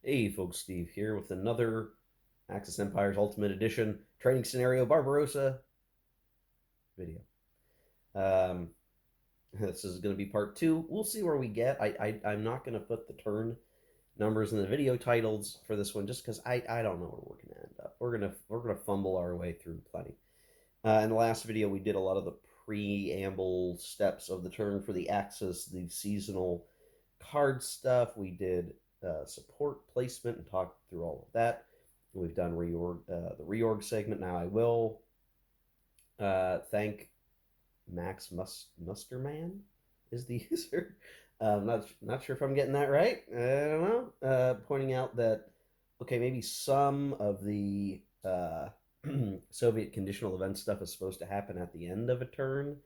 Hey folks, Steve here with another Axis Empires Ultimate Edition training scenario Barbarossa video. Um, this is going to be part two. We'll see where we get. I'm not going to put the turn numbers in the video titles for this one just because I don't know where we're going to end up. We're gonna fumble our way through plenty. In the last video, we did a lot of the preamble steps of the turn for the Axis, the seasonal card stuff. We did support placement and talked through all of that. We've done the reorg segment. Now I will thank Musterman is the user. Not sure if I'm getting that right. I don't know. Pointing out that okay, maybe some of the Soviet conditional event stuff is supposed to happen at the end of a turn,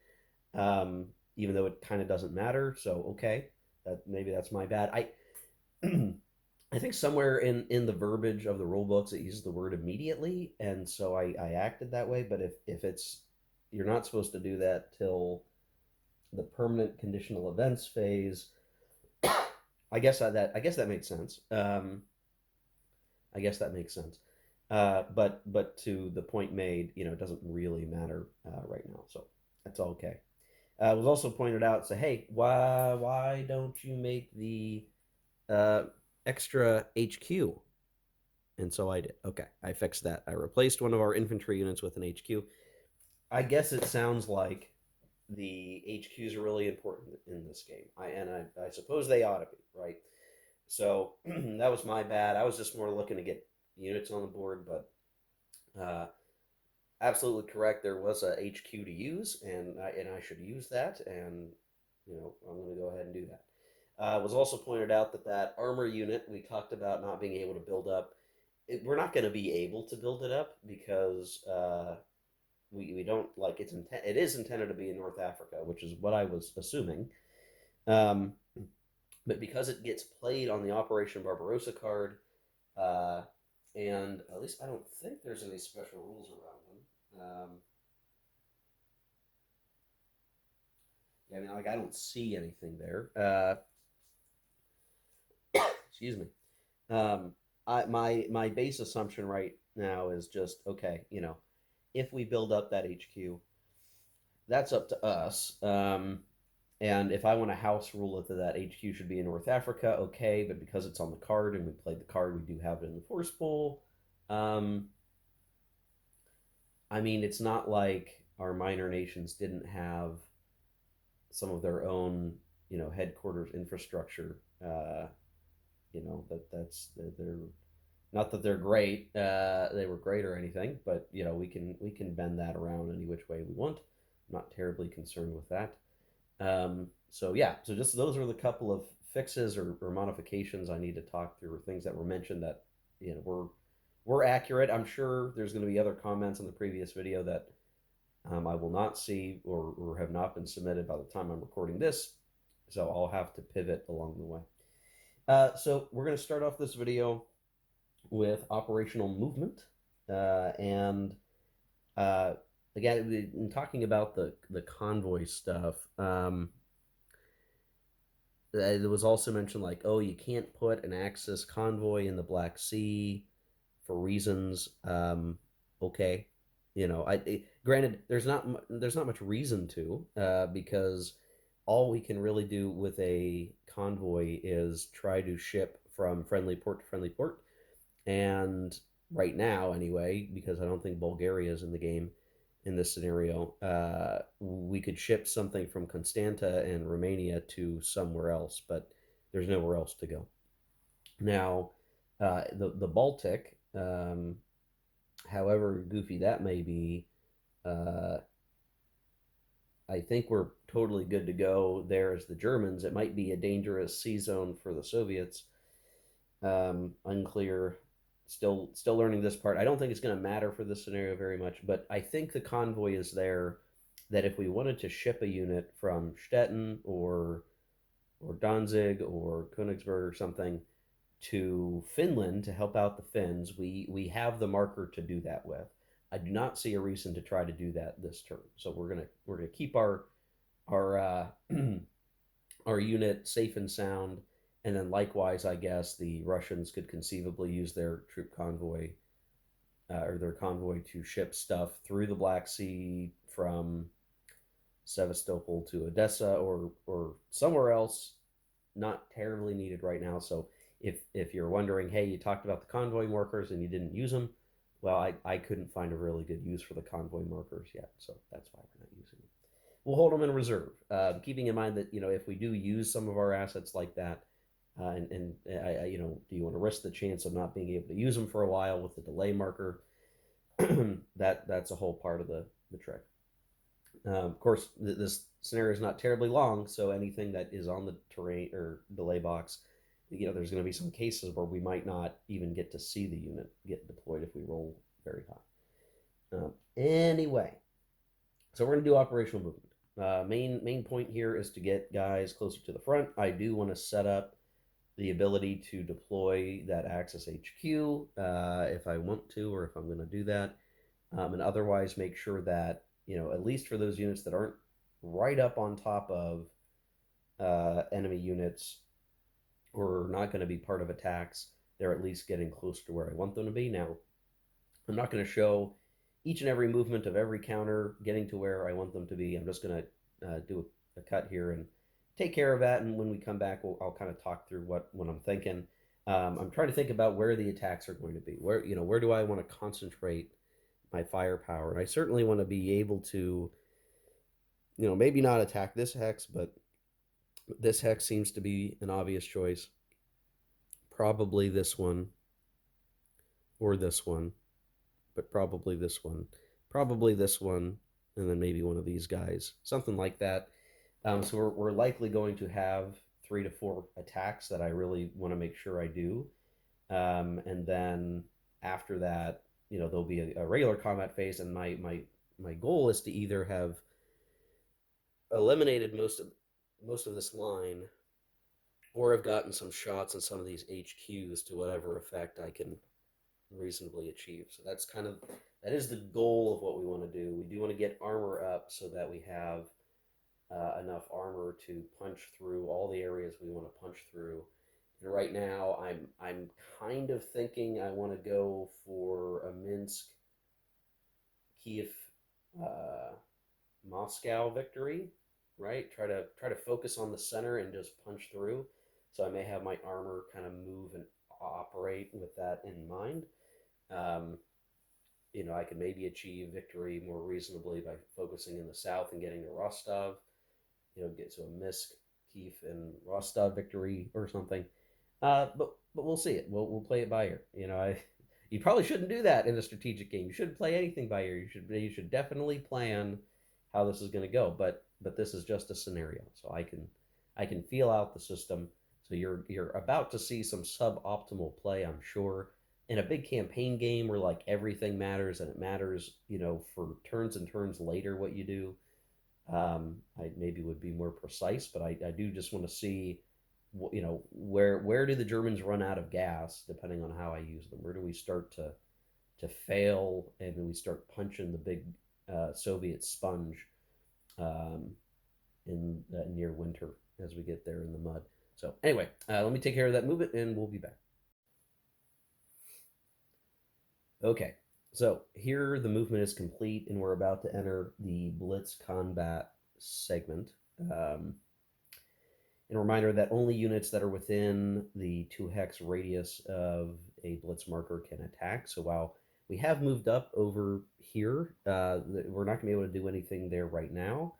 even though it kind of doesn't matter. So okay, maybe that's my bad. I think somewhere in the verbiage of the rule books it uses the word immediately, and so I acted that way. But if it's you're not supposed to do that till the permanent conditional events phase, I guess that makes sense. I guess that makes sense. But to the point made, it doesn't really matter right now, so that's all okay. It was also pointed out, say, hey, why don't you make the uh, extra HQ? And so I did. Okay, I fixed that. I replaced one of our infantry units with an HQ. I guess it sounds like the HQs are really important in this game. I suppose they ought to be, right? So that was my bad. I was just more looking to get units on the board, but uh, absolutely correct. There was a HQ to use, and I should use that, and I'm going to go ahead and do that. It was also pointed out that that armor unit we talked about not being able to build up. We're not going to be able to build it up because we don't like it is intended to be in North Africa, which is what I was assuming. Um, but because it gets played on the Operation Barbarossa card, uh, and at least I don't think there's any special rules around them. Yeah, I mean, like I don't see anything there. Excuse me. My base assumption right now is just okay. If we build up that HQ, that's up to us. And if I want to house rule it that HQ should be in North Africa, okay. But because it's on the card and we played the card, we do have it in the force pool. Um, I mean, it's not like our minor nations didn't have some of their own, headquarters infrastructure. They're not that they're great. They were great or anything, but we can bend that around any which way we want. I'm not terribly concerned with that. So yeah, so just those are the couple of fixes or modifications I need to talk through, or things that were mentioned that were accurate. I'm sure there's going to be other comments on the previous video that I will not see or have not been submitted by the time I'm recording this, so I'll have to pivot along the way. So we're going to start off this video with operational movement, and uh, again, in talking about the convoy stuff. It was also mentioned like, oh, you can't put an Axis convoy in the Black Sea for reasons. Okay, granted, there's not much reason to, because all we can really do with a convoy is try to ship from friendly port to friendly port. And right now, anyway, because I don't think Bulgaria is in the game in this scenario, we could ship something from Constanta and Romania to somewhere else, but there's nowhere else to go. Now, the Baltic, however goofy that may be, uh, I think we're totally good to go there as the Germans. It might be a dangerous sea zone for the Soviets. Unclear. Still learning this part. I don't think it's going to matter for this scenario very much, but I think the convoy is there that if we wanted to ship a unit from Stettin or Danzig or Königsberg or something to Finland to help out the Finns, we have the marker to do that with. I do not see a reason to try to do that this turn. So we're gonna keep our our unit safe and sound, And then likewise, I guess the Russians could conceivably use their troop convoy or their convoy to ship stuff through the Black Sea from Sevastopol to Odessa or somewhere else, not terribly needed right now. So if you're wondering, hey, you talked about the convoy markers and you didn't use them, well, I couldn't find a really good use for the convoy markers yet, so that's why we're not using them. We'll hold them in reserve, keeping in mind that if we do use some of our assets like that, do you want to risk the chance of not being able to use them for a while with the delay marker? That's a whole part of the trick. Of course, this scenario is not terribly long, so anything that is on the terrain or delay box, there's going to be some cases where we might not even get to see the unit get deployed if we roll very high. Anyway, so we're going to do operational movement. Main point here is to get guys closer to the front. I do want to set up the ability to deploy that Axis HQ if I want to, or if I'm going to do that, and otherwise make sure that at least for those units that aren't right up on top of enemy units or not going to be part of attacks, they're at least getting close to where I want them to be. Now, I'm not going to show each and every movement of every counter getting to where I want them to be. I'm just going to do a cut here and take care of that. And when we come back, I'll kind of talk through what I'm thinking. I'm trying to think about where the attacks are going to be. Where do I want to concentrate my firepower? And I certainly want to be able to, maybe not attack this hex, but this hex seems to be an obvious choice. Probably this one or this one, but probably this one, and then maybe one of these guys, something like that. So we're likely going to have 3 to 4 attacks that I really want to make sure I do, and then after that, there'll be a regular combat phase, and my goal is to either have eliminated most of this line, or have gotten some shots in some of these HQs to whatever effect I can reasonably achieve. So that is the goal of what we want to do. We do want to get armor up so that we have enough armor to punch through all the areas we want to punch through. And right now, I'm kind of thinking I want to go for a Minsk, Kiev, uh, Moscow victory. Right, try to focus on the center and just punch through. So I may have my armor kind of move and operate with that in mind. Um, I could maybe achieve victory more reasonably by focusing in the south and getting to Rostov. Get to a Minsk, Kiev, and Rostov victory or something. But we'll see it. We'll play it by ear. You probably shouldn't do that in a strategic game. You shouldn't play anything by ear. You should definitely plan how this is going to go. But this is just a scenario, so I can feel out the system. So you're about to see some suboptimal play, I'm sure. In a big campaign game where like everything matters and it matters, for turns and turns later what you do, I maybe would be more precise, but I do just want to see, where do the Germans run out of gas depending on how I use them? Where do we start to fail and we start punching the big Soviet sponge um, in near winter as we get there in the mud? So anyway, let me take care of that movement and we'll be back. Okay, so here the movement is complete and we're about to enter the blitz combat segment. And a reminder that only units that are within the 2 hex radius of a blitz marker can attack. So while we have moved up over here, we're not going to be able to do anything there right now.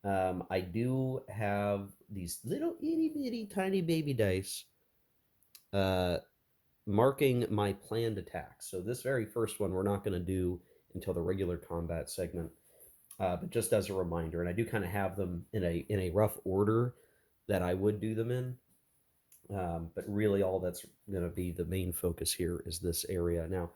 I do have these little itty bitty tiny baby dice marking my planned attacks. So this very first one we're not going to do until the regular combat segment, but just as a reminder, and I do kind of have them in a rough order that I would do them in. But really, all that's going to be the main focus here is this area. Now,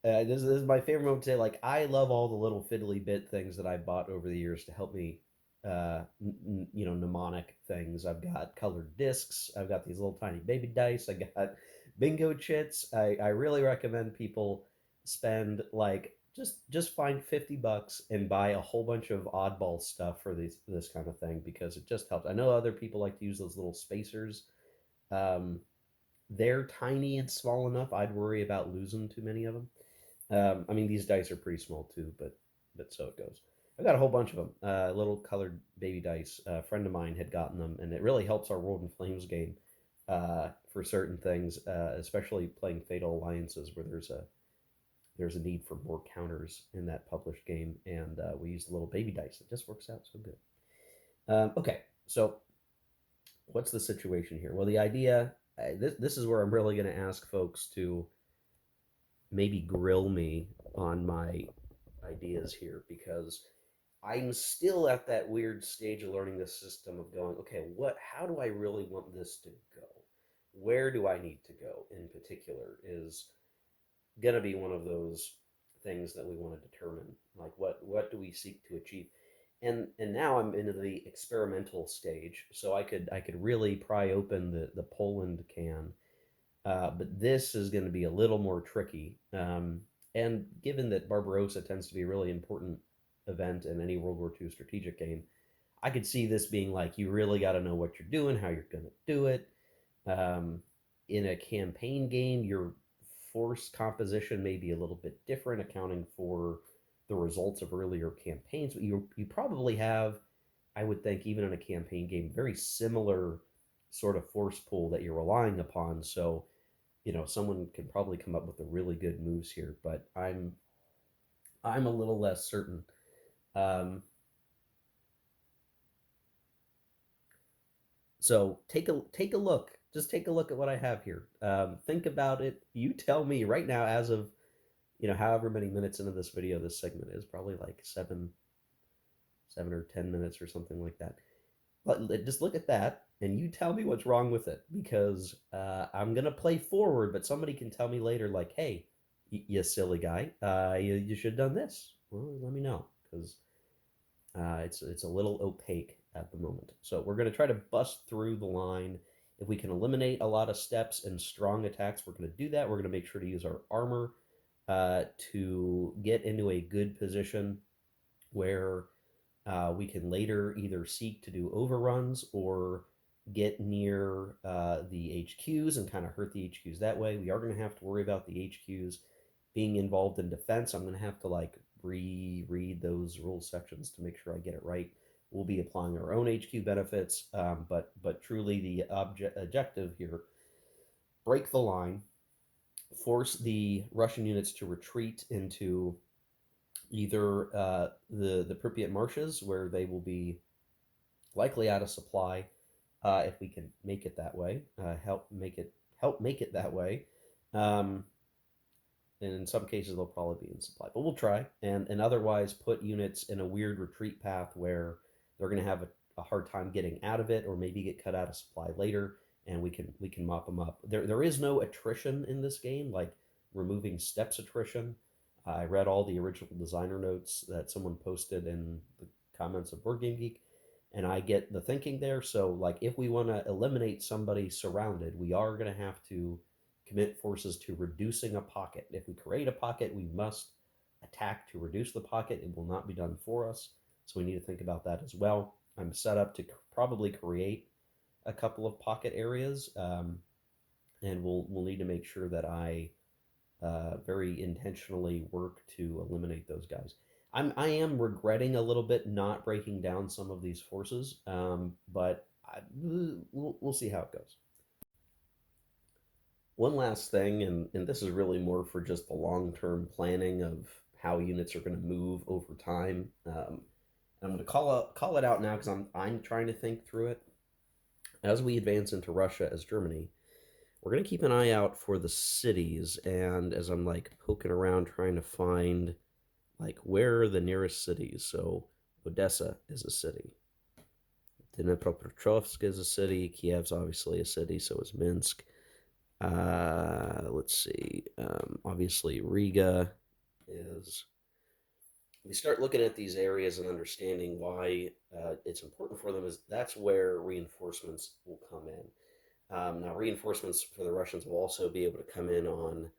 this is my favorite moment today. Like, I love all the little fiddly bit things that I bought over the years to help me, mnemonic things. I've got colored discs. I've got these little tiny baby dice. I got bingo chits. I really recommend people spend like just find $50 and buy a whole bunch of oddball stuff for this kind of thing because it just helps. I know other people like to use those little spacers. Um, they're tiny and small enough. I'd worry about losing too many of them. I mean, these dice are pretty small too, but so it goes. I got a whole bunch of them. Little colored baby dice. A friend of mine had gotten them, and it really helps our World in Flames game for certain things, especially playing Fatal Alliances, where there's a need for more counters in that published game, and we use the little baby dice. It just works out so good. Okay, so what's the situation here? Well, the idea. This is where I'm really going to ask folks to maybe grill me on my ideas here because I'm still at that weird stage of learning the system of going, okay, how do I really want this to go? Where do I need to go in particular is going to be one of those things that we want to determine. Like what do we seek to achieve? And now I'm into the experimental stage, so I could really pry open the Poland can, but this is going to be a little more tricky. And given that Barbarossa tends to be a really important event in any World War II strategic game, I could see this being like you really got to know what you're doing, how you're going to do it. Um, in a campaign game, your force composition may be a little bit different, accounting for the results of earlier campaigns. But you probably have, I would think, even in a campaign game, very similar sort of force pool that you're relying upon. So someone can probably come up with a really good moves here, but I'm a little less certain. Um, so take a look. Just take a look at what I have here. Think about it. You tell me right now, as of however many minutes into this video this segment is, probably like 7 or 10 minutes or something like that. But just look at that and you tell me what's wrong with it because I'm gonna play forward, but somebody can tell me later, like, hey, you silly guy, you should have done this. Well, let me know because it's a little opaque at the moment. So we're gonna try to bust through the line. If we can eliminate a lot of steps and strong attacks, we're gonna do that. We're gonna make sure to use our armor to get into a good position where we can later either seek to do overruns or get near the HQs and kind of hurt the HQs that way. We are going to have to worry about the HQs being involved in defense. I'm going to have to like reread those rule sections to make sure I get it right. We'll be applying our own HQ benefits, but truly the objective here: break the line, force the Russian units to retreat into either the Pripyat marshes, where they will be likely out of supply. If we can make it that way, help make it that way. Um, and in some cases, they'll probably be in supply, but we'll try. And otherwise, put units in a weird retreat path where they're going to have a hard time getting out of it, or maybe get cut out of supply later, and we can mop them up. There is no attrition in this game, like removing steps attrition. I read all the original designer notes that someone posted in the comments of Board Game Geek, and I get the thinking there. So, like, if we want to eliminate somebody surrounded, we are going to have to commit forces to reducing a pocket. If we create a pocket, we must attack to reduce the pocket. It will not be done for us. So we need to think about that as well. I'm set up to probably create a couple of pocket areas, and we'll need to make sure that I very intentionally work to eliminate those guys. I am regretting a little bit not breaking down some of these forces, but we'll see how it goes. One last thing, and this is really more for just the long term planning of how units are going to move over time. I'm going to call it out now because I'm trying to think through it. As we advance into Russia as Germany, we're going to keep an eye out for the cities. And as I'm like poking around trying to find like where are the nearest cities, so Odessa is a city, Dnipropetrovsk is a city, Kiev's obviously a city, so is Minsk. Let's see. Obviously, Riga is. We start looking at these areas and understanding why it's important for them. Is that's where reinforcements will come in. Now, reinforcements for the Russians will also be able to come in on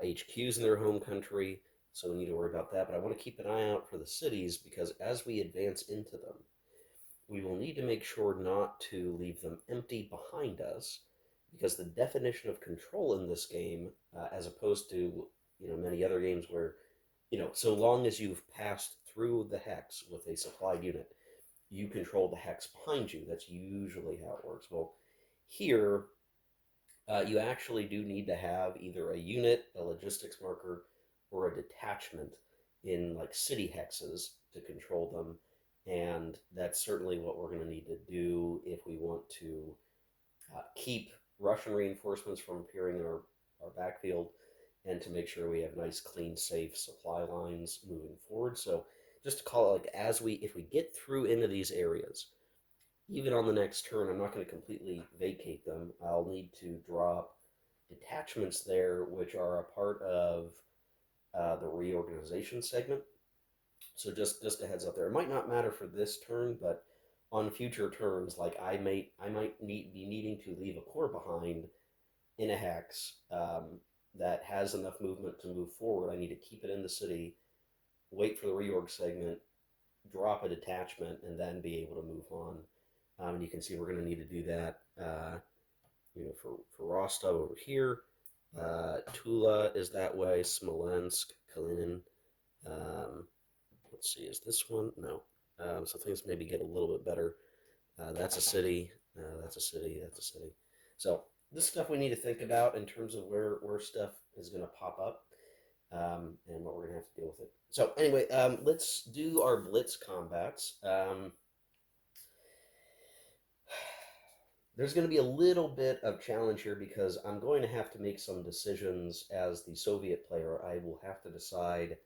HQs in their home country. so we need to worry about that. But I want to keep an eye out for the cities because as we advance into them, we will need to make sure not to leave them empty behind us because the definition of control in this game, as opposed to many other games where so long as you've passed through the hex with a supplied unit, you control the hex behind you. That's usually how it works. Well, here you actually do need to have either a unit, a logistics marker, or a detachment in like city hexes to control them. And that's certainly what we're going to need to do if we want to keep Russian reinforcements from appearing in our backfield and to make sure we have nice, clean, safe supply lines moving forward. So just to call it like if we get through into these areas, even on the next turn, I'm not going to completely vacate them. I'll need to drop detachments there, which are a part of the reorganization segment. So just a heads up there. It might not matter for this turn, but on future turns, like be needing to leave a core behind in a hex that has enough movement to move forward. I need to keep it in the city, wait for the reorg segment, drop a detachment, and then be able to move on. And you can see we're going to need to do that. For Rostov over here, Tula is that way. Smolensk, Kalinin. Um, let's see, is this one? No. So things maybe get a little bit better. That's a city. That's a city. That's a city. So this stuff we need to think about in terms of where stuff is going to pop up and what we're going to have to deal with it. So anyway, let's do our blitz combats. There's going to be a little bit of challenge here because I'm going to have to make some decisions as the Soviet player. I will have to decide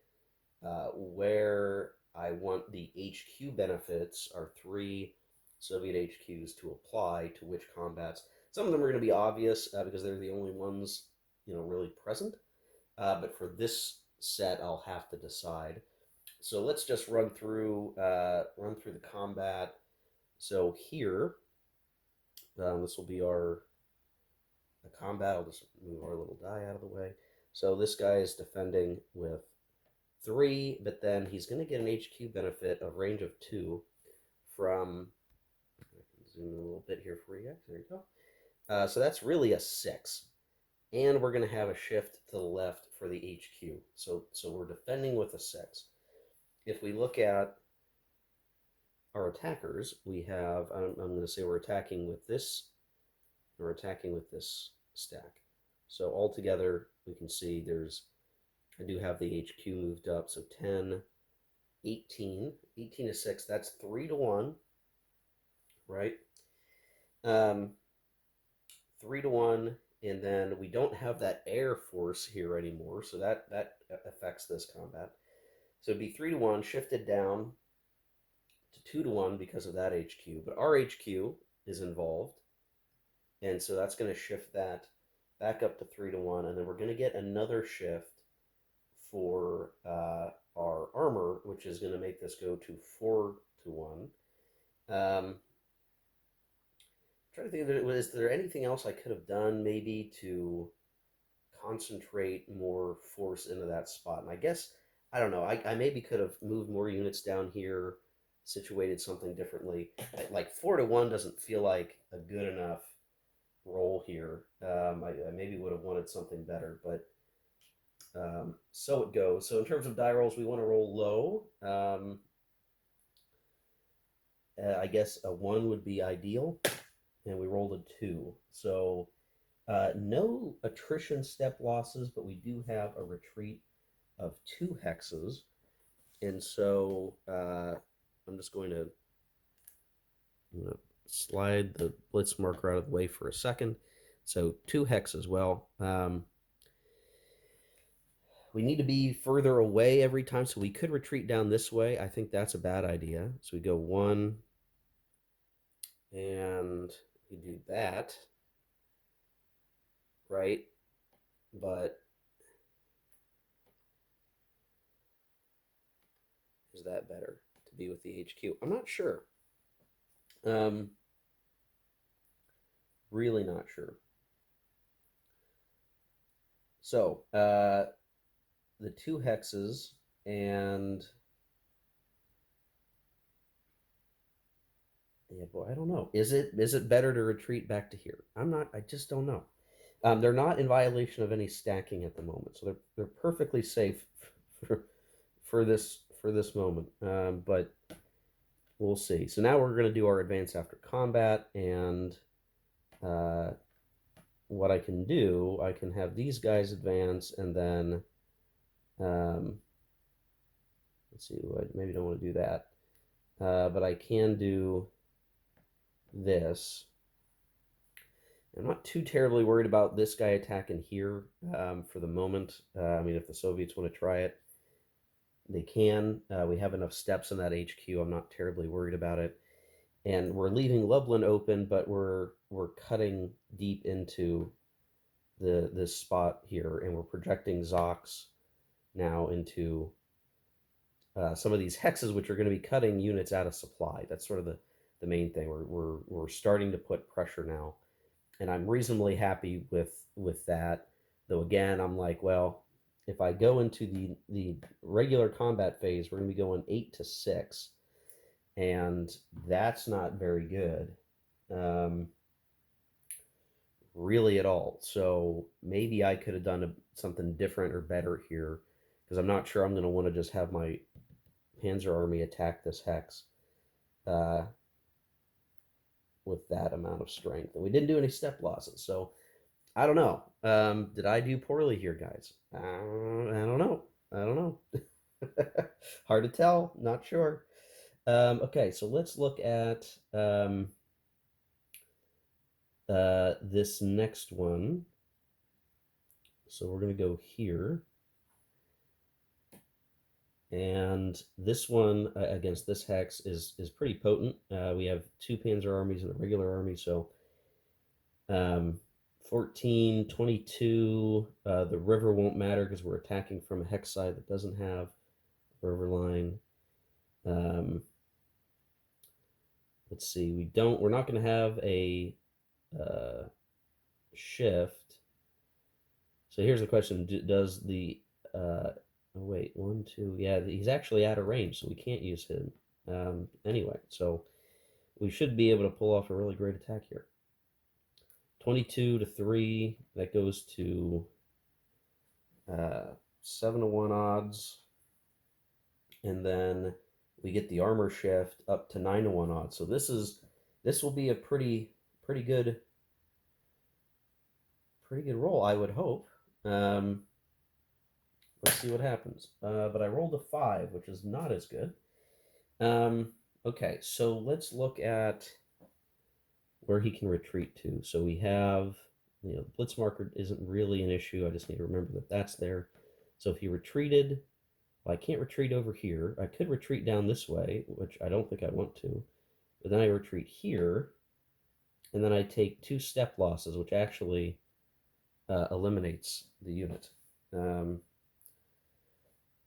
where I want the HQ benefits, our 3 Soviet HQs, to apply to which combats. Some of them are going to be obvious because they're the only ones really present. But for this set, I'll have to decide. So let's just run through the combat. So here, this will be our combat. I'll just move our little die out of the way. So this guy is defending with 3, but then he's going to get an HQ benefit of range of 2 from. I can zoom in a little bit here for you guys. There you go. So that's really a 6, and we're going to have a shift to the left for the HQ. So we're defending with a 6. If we look at our attackers, we have. I'm going to say we're attacking with this. We're attacking with this stack. So altogether, we can see I do have the HQ moved up. So 10, 18 to 6. That's 3 to 1, right? 3 to 1. And then we don't have that air force here anymore. So that affects this combat. So it'd be 3 to 1, shifted down to 2 to 1 because of that HQ. But our HQ is involved. And so that's going to shift that back up to 3 to 1. And then we're going to get another shift for our armor, which is going to make this go to 4 to 1. Trying to think, is there anything else I could have done maybe to concentrate more force into that spot? And I guess, I don't know, I maybe could have moved more units down here, situated something differently. Like 4 to 1 doesn't feel like a good enough roll here. I maybe would have wanted something better, but so it goes. So in terms of die rolls, we want to roll low. I guess a 1 would be ideal, and we rolled a 2. So no attrition step losses, but we do have a retreat of 2 hexes. And so I'm just going to slide the blitz marker out of the way for a second. So 2 hex as well. We need to be further away every time, so we could retreat down this way. I think that's a bad idea. So we go 1, and we do that, right? But is that better to be with the HQ? I'm not sure. Really not sure. So the two hexes, and yeah, boy, I don't know. Is it better to retreat back to here? I'm not. I just don't know. They're not in violation of any stacking at the moment, so they're perfectly safe for for this moment. But we'll see. So now we're going to do our advance after combat, and uh, what I can do, I can have these guys advance, and then um, let's see. I maybe don't want to do that, but I can do this. I'm not too terribly worried about this guy attacking here for the moment. I mean, if the Soviets want to try it, they can. We have enough steps in that HQ. I'm not terribly worried about it. And we're leaving Lublin open, but we're cutting deep into this spot here, and we're projecting Zox now into some of these hexes, which are going to be cutting units out of supply. That's sort of the main thing. We're starting to put pressure now, and I'm reasonably happy with that. Though again, I'm like, well, if I go into the regular combat phase, we're going to be going 8 to 6, and that's not very good, really at all. So maybe I could have done something different or better here, because I'm not sure I'm going to want to just have my Panzer army attack this hex uh, with that amount of strength. And we didn't do any step losses, so I don't know. Did I do poorly here, guys? I don't know. I don't know. Hard to tell. Not sure. Okay, so let's look at this next one. So we're going to go here. And this one against this hex is pretty potent. We have two Panzer armies and a regular army, so 14, 22. The river won't matter because we're attacking from a hex side that doesn't have a river line. Let's see. We're not going to have a shift. So here's the question: does the oh wait, 1, 2, yeah, he's actually out of range, so we can't use him. Anyway, so we should be able to pull off a really great attack here. 22 to 3, that goes to 7 to 1 odds, and then we get the armor shift up to 9 to 1 odds. So this will be a pretty good roll, I would hope. Let's see what happens. But I rolled a 5, which is not as good. Okay, so let's look at where he can retreat to. So we have, the blitz marker isn't really an issue. I just need to remember that that's there. So if he retreated, well, I can't retreat over here. I could retreat down this way, which I don't think I want to. But then I retreat here, and then I take 2 step losses, which actually eliminates the unit.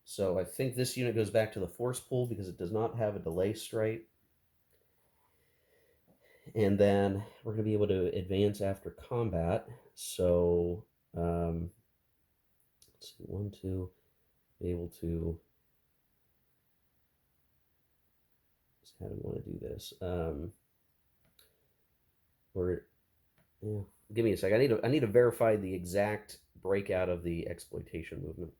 So I think this unit goes back to the force pool because it does not have a delay straight. And then we're going to be able to advance after combat. So let's see, 1, 2, be able to. How do we want to do this? We're yeah. Give me a sec. I need to verify the exact breakout of the exploitation movement.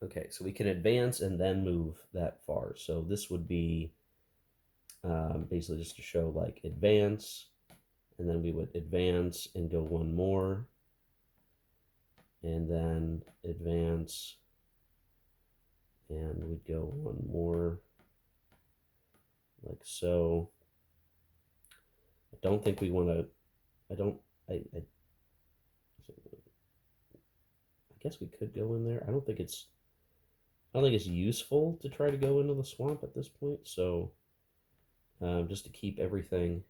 Okay, so we can advance and then move that far. So this would be basically just to show like advance, and then we would advance and go 1 more, and then advance, and we'd go 1 more, like so. I don't think we want to. I guess we could go in there. I don't think it's useful to try to go into the swamp at this point. So just to keep everything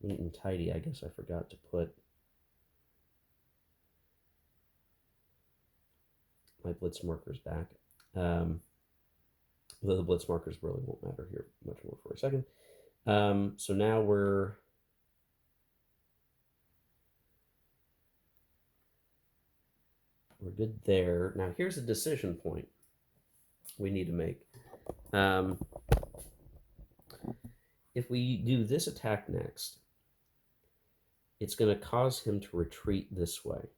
neat and tidy, I guess I forgot to put my blitz markers back. Though the blitz markers really won't matter here much more for a second. So now we're good there. Now here's a decision point we need to make. Um, if we do this attack next, it's going to cause him to retreat this way.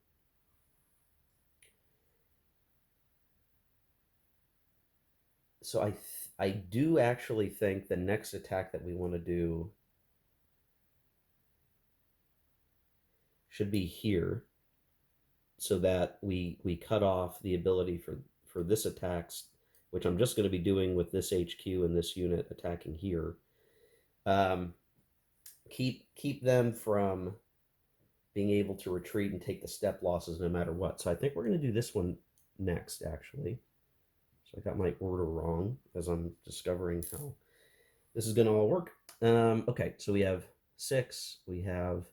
So I do actually think the next attack that we want to do should be here, so that we cut off the ability for this attacks, which I'm just going to be doing with this HQ and this unit attacking here. Keep them from being able to retreat and take the step losses no matter what. So I think we're going to do this one next, actually. So I got my order wrong as I'm discovering how this is going to all work. Okay, so we have 6. We have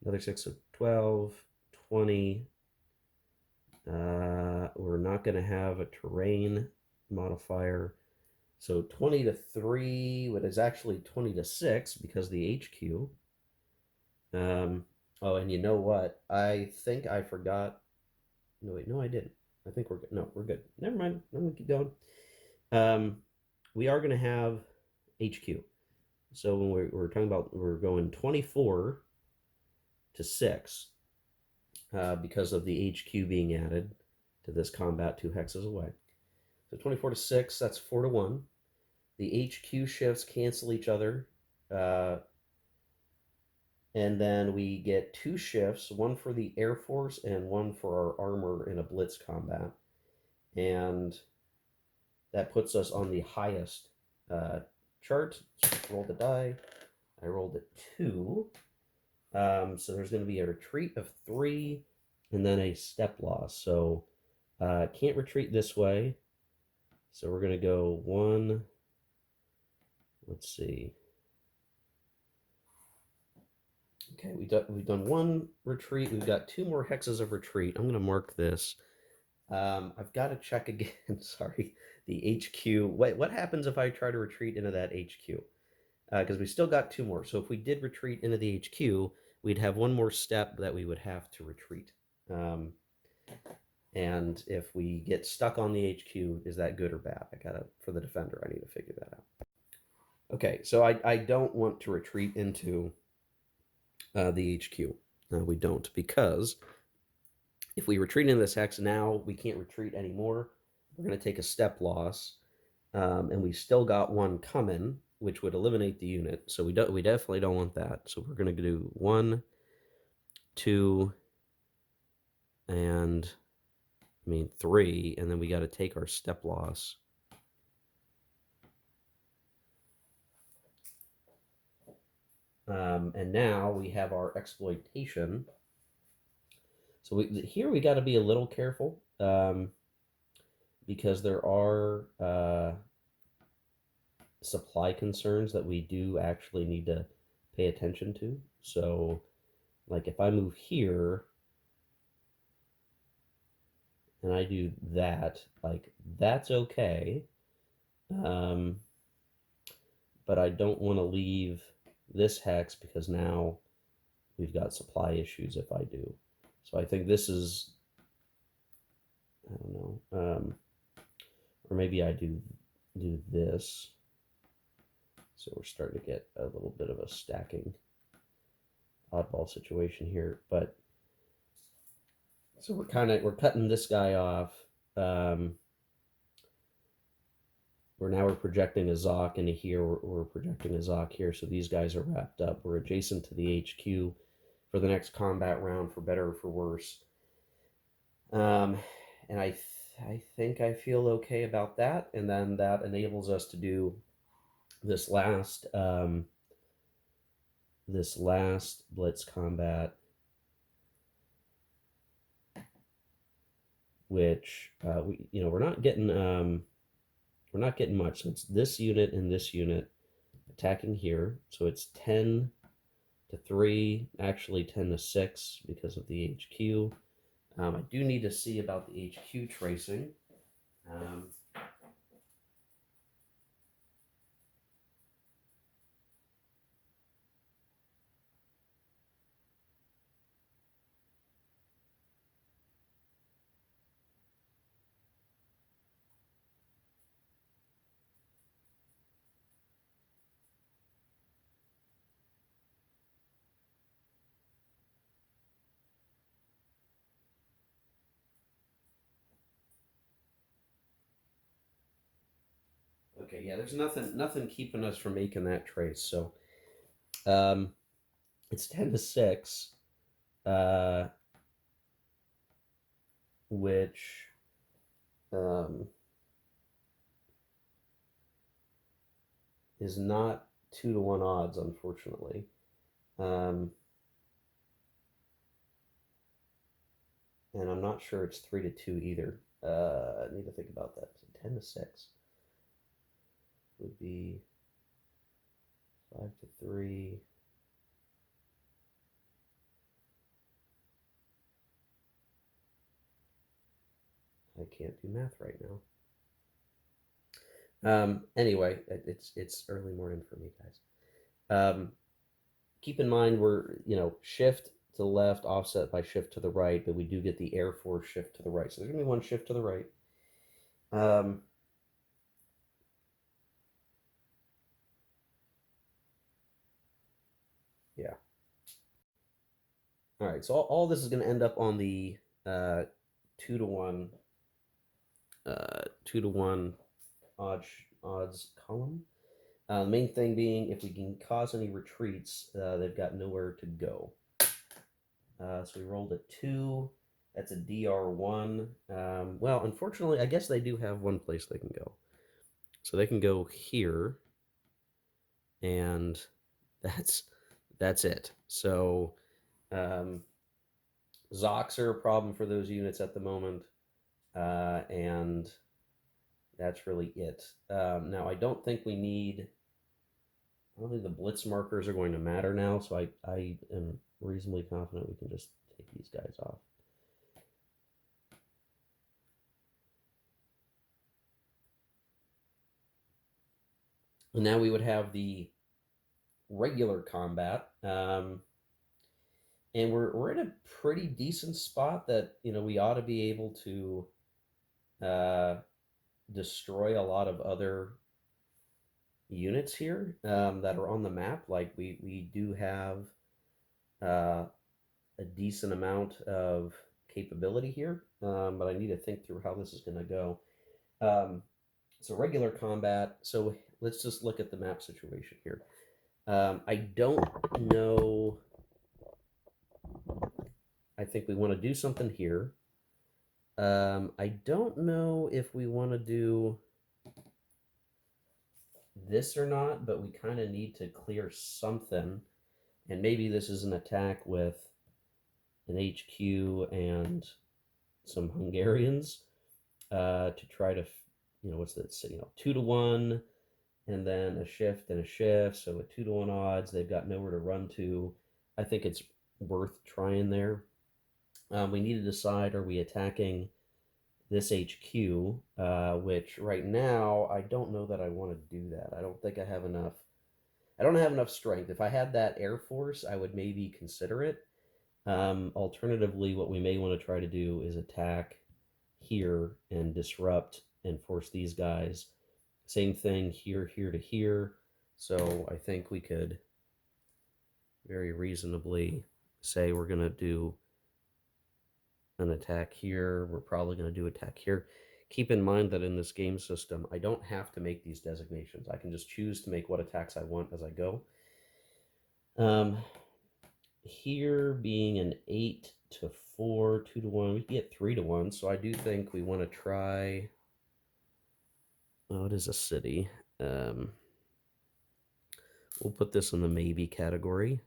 another 6, so 12, 20. We're not going to have a terrain modifier. So 20 to 3, what is actually 20 to 6 because the HQ. Oh, and you know what? I think I forgot. No, wait, no, I didn't. I think we're good. No, we're good. Never mind. I'm going to keep going. We are going to have HQ. So when we're talking about, we're going 24 to 6 because of the HQ being added to this combat 2 hexes away. So 24 to 6, that's 4 to 1. The HQ shifts cancel each other. And then we get 2 shifts, one for the Air Force and one for our armor in a blitz combat. And that puts us on the highest chart. So roll the die. I rolled a 2. So there's going to be a retreat of 3 and then a step loss. So can't retreat this way. So we're going to go 1. Let's see. Okay, we've done 1 retreat. We've got 2 more hexes of retreat. I'm going to mark this. I've got to check again. Sorry, the HQ. What happens if I try to retreat into that HQ? Because we still got 2 more. So if we did retreat into the HQ, we'd have 1 more step that we would have to retreat. And if we get stuck on the HQ, is that good or bad? For the defender, I need to figure that out. Okay, so I don't want to retreat into the HQ. We don't, because if we retreat into this hex now, we can't retreat anymore. We're going to take a step loss, and we still got 1 coming, which would eliminate the unit. So we definitely don't want that. So we're going to do 1, 2, and 3, and then we got to take our step loss. And now we have our exploitation. So here we got to be a little careful because there are supply concerns that we do actually need to pay attention to. So, like if I move here and I do that, like that's okay. But I don't want to leave this hex because now we've got supply issues if I do. So I think this is, I don't know, or maybe I do this. So we're starting to get a little bit of a stacking oddball situation here, but so we're cutting this guy off. We're projecting a Zoc into here. We're projecting a Zoc here, so these guys are wrapped up. We're adjacent to the HQ for the next combat round, for better or for worse. And I think I feel okay about that, and then that enables us to do this last blitz combat, which we're not getting much. So it's this unit and this unit attacking here. So it's 10 to 3, actually 10 to 6 because of the HQ. I do need to see about the HQ tracing. Okay, yeah, there's nothing keeping us from making that trace. So um, it's 10 to 6, uh, which um, is not 2 to 1 odds, unfortunately. Um, and I'm not sure it's 3 to 2 either. I need to think about that. So 10 to 6 would be 5 to 3. I can't do math right now. Anyway, it's early morning for me, guys. Um, keep in mind we're shift to the left, offset by shift to the right, but we do get the Air Force shift to the right. So there's gonna be one shift to the right. Um, yeah. All right. So all this is gonna end up on the uh, 2 to 1, 2 to 1 odds odds column. The main thing being, if we can cause any retreats, they've got nowhere to go. So we rolled a 2. That's a DR1. Well, unfortunately, I guess they do have one place they can go. So they can go here, and that's that's it. So um, Zocs are a problem for those units at the moment, and that's really it. Now, I don't think we need. I don't think the blitz markers are going to matter now, so I am reasonably confident we can just take these guys off. And now we would have the regular combat. And we're in a pretty decent spot that we ought to be able to uh, destroy a lot of other units here that are on the map. Like we do have uh, a decent amount of capability here, but I need to think through how this is going to go. So regular combat. So let's just look at the map situation here. I don't know. I think we want to do something here. I don't know if we want to do this or not, but we kind of need to clear something. And maybe this is an attack with an HQ and some Hungarians to try to, what's that? 2 to 1, and then a shift and a shift. So at 2 to 1 odds, they've got nowhere to run to. I think it's worth trying there. We need to decide, are we attacking this HQ, which right now I don't know that I want to do that. I don't think I have enough. I don't have enough strength. If I had that Air Force, I would maybe consider it. Alternatively, what we may want to try to do is attack here and disrupt and force these guys. Same thing here, here to here. So I think we could very reasonably say we're going to do an attack here. We're probably going to do attack here. Keep in mind that in this game system, I don't have to make these designations. I can just choose to make what attacks I want as I go. Here being an 8 to 4, 2 to 1, we can get 3 to 1. So I do think we want to try. Oh, it is a city. We'll put this in the maybe category.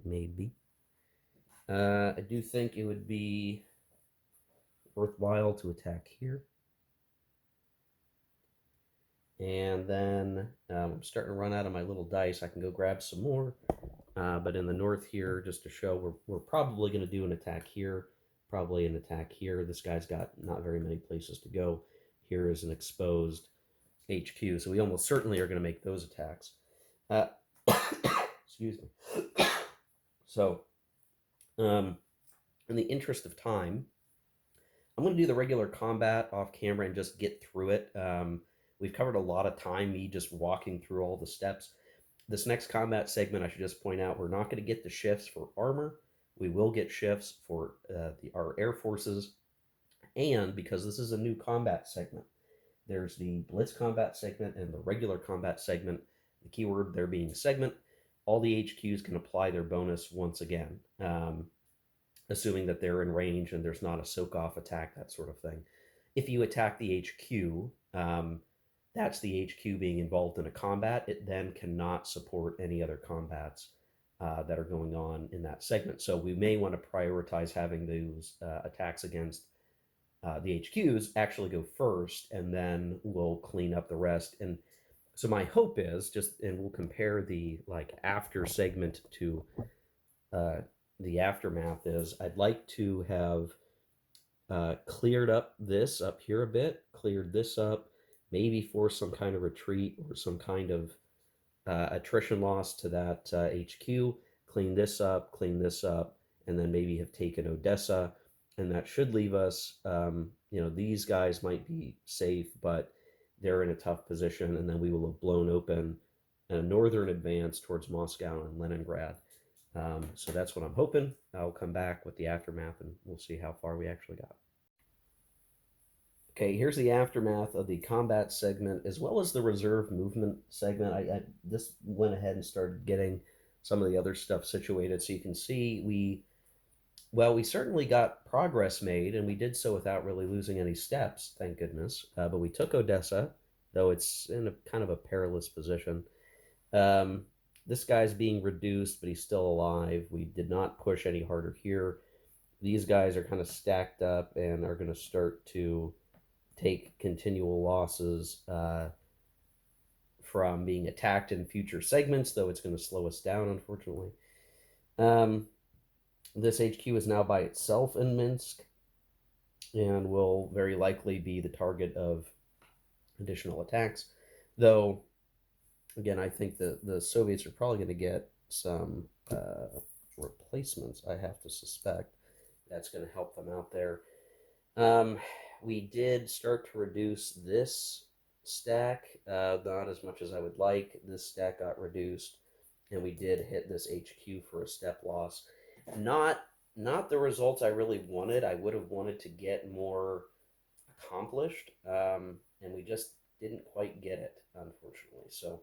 Maybe. I do think it would be worthwhile to attack here. And then I'm starting to run out of my little dice. I can go grab some more. But in the north here, just to show, we're probably going to do an attack here, probably an attack here. This guy's got not very many places to go. Here is an exposed HQ, so we almost certainly are going to make those attacks. Excuse me. So, in the interest of time, I'm going to do the regular combat off camera and just get through it. We've covered a lot of time, me just walking through all the steps. This next combat segment, I should just point out, we're not going to get the shifts for armor. We will get shifts for our air forces. And because this is a new combat segment, There's the blitz combat segment and the regular combat segment. The keyword there being segment. All the HQs can apply their bonus once again, assuming that they're in range and there's not a soak off attack, that sort of thing. If you attack the HQ, that's the HQ being involved in a combat. It then cannot support any other combats that are going on in that segment. So we may want to prioritize having those attacks against the HQs actually go first, and then we'll clean up the rest. And so my hope is just, and we'll compare the like after segment to the aftermath. Is I'd like to have cleared up this up here a bit, cleared this up, maybe force some kind of retreat or some kind of attrition loss to that HQ, clean this up, and then maybe have taken Odessa. And that should leave us, these guys might be safe, but they're in a tough position. And then we will have blown open a northern advance towards Moscow and Leningrad. So that's what I'm hoping. I'll come back with the aftermath and we'll see how far we actually got. Okay, here's the aftermath of the combat segment as well as the reserve movement segment. I just went ahead and started getting some of the other stuff situated, so you can see we certainly got progress made, and we did so without really losing any steps, thank goodness. But we took Odessa, though it's in a kind of a perilous position. This guy's being reduced, but he's still alive. We did not push any harder here. These guys are kind of stacked up and are going to start to take continual losses from being attacked in future segments, though it's going to slow us down, unfortunately. This HQ is now by itself in Minsk and will very likely be the target of additional attacks. Though, again, I think the Soviets are probably going to get some replacements, I have to suspect. That's going to help them out there. We did start to reduce this stack, not as much as I would like. This stack got reduced, and we did hit this HQ for a step loss. Not the results I really wanted. I would have wanted to get more accomplished, and we just didn't quite get it, unfortunately. So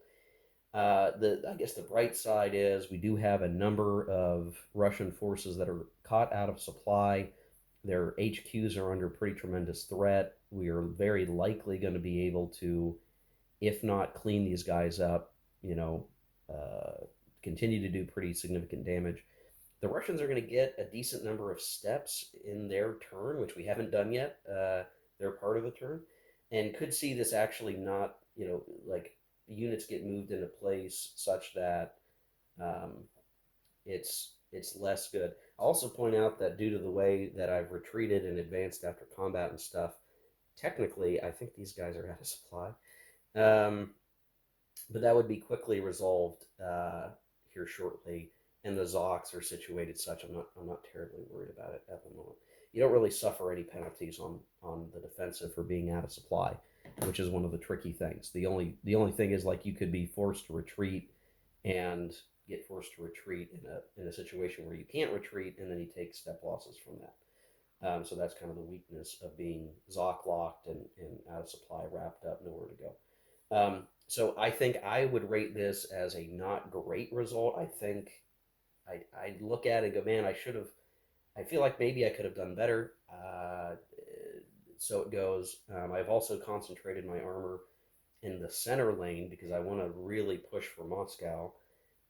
I guess the bright side is we do have a number of Russian forces that are caught out of supply. Their HQs are under pretty tremendous threat. We are very likely going to be able to, if not clean these guys up, continue to do pretty significant damage. The Russians are going to get a decent number of steps in their turn, which we haven't done yet. They're part of the turn, and could see this actually not, like units get moved into place such that it's less good. I'll also point out that due to the way that I've retreated and advanced after combat and stuff, technically I think these guys are out of supply. But that would be quickly resolved here shortly, and the Zoks are situated such I'm not terribly worried about it at the moment. You don't really suffer any penalties on the defensive for being out of supply, which is one of the tricky things. The only thing is, like, you could be forced to retreat and get forced to retreat in a situation where you can't retreat, and then you take step losses from that. So that's kind of the weakness of being Zok locked and out of supply, wrapped up, nowhere to go. So I think I would rate this as a not great result. I think I look at it and go, man, I feel like maybe I could have done better. So it goes. I've also concentrated my armor in the center lane because I want to really push for Moscow.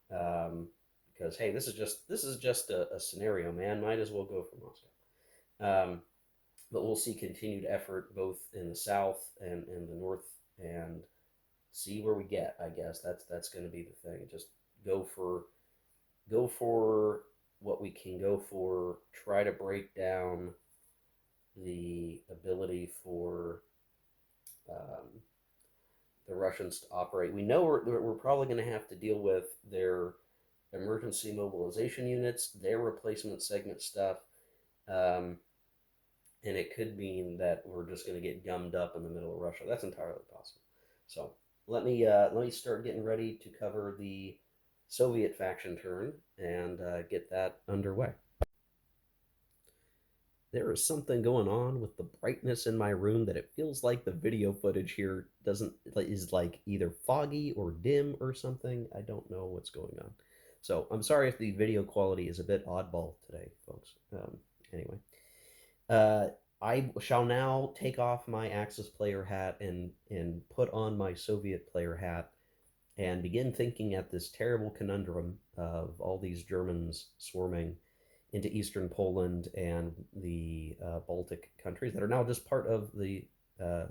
Because hey, this is just a scenario, man. Might as well go for Moscow. But we'll see continued effort both in the south and in the north, and see where we get. I guess that's going to be the thing. Just go for what we can go for. Try to break down the ability for the Russians to operate. We know we're probably going to have to deal with their emergency mobilization units, their replacement segment stuff, and it could mean that we're just going to get gummed up in the middle of Russia. That's entirely possible. So let me start getting ready to cover the Soviet faction turn and get that underway. There is something going on with the brightness in my room that it feels like the video footage here doesn't is like either foggy or dim or something. I don't know what's going on. So I'm sorry if the video quality is a bit oddball today, folks. Anyway, uh, I shall now take off my Axis player hat and put on my Soviet player hat and begin thinking at this terrible conundrum of all these Germans swarming into eastern Poland and the Baltic countries that are now just part of the uh,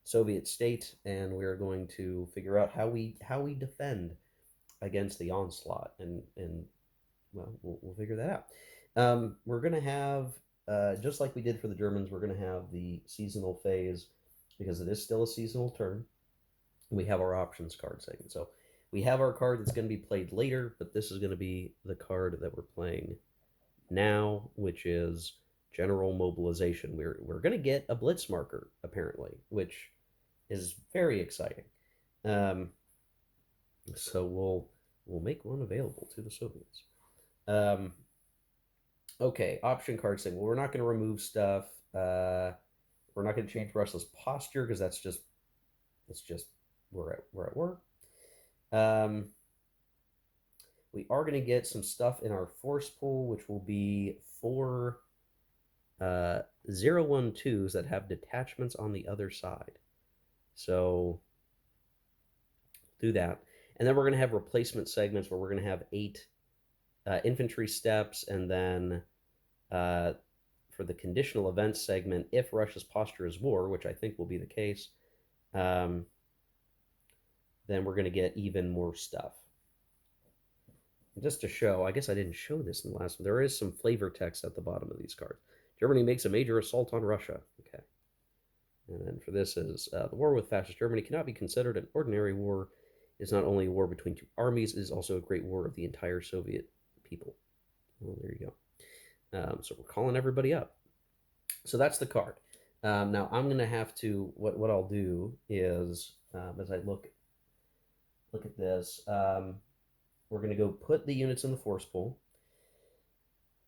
Soviet state, and we are going to figure out how we defend against the onslaught, and well, we'll figure that out. We're going to have just like we did for the Germans, we're going to have the seasonal phase because it is still a seasonal turn. We have our options card segment. So we have our card that's going to be played later, but this is going to be the card that we're playing now, which is general mobilization. We're going to get a blitz marker apparently, which is very exciting. Um, so we'll make one available to the Soviets. Um, okay, option card segment. Well, we're not going to remove stuff. We're not going to change Russia's posture because that's just we're at war. Um, we are going to get some stuff in our force pool, which will be four 012s that have detachments on the other side. So do that. And then we're going to have replacement segments where we're going to have eight infantry steps. And then uh, for the conditional events segment, if Russia's posture is war, which I think will be the case, um, then we're going to get even more stuff. And just to show, I guess I didn't show this in the last one, there is some flavor text at the bottom of these cards. Germany makes a major assault on Russia. Okay. And then for this is the war with fascist Germany cannot be considered an ordinary war. It's not only a war between two armies, it is also a great war of the entire Soviet people. Well, there you go. So we're calling everybody up. So that's the card. Now I'm going to have to, what I'll do is, as I look at this, we're going to go put the units in the force pool,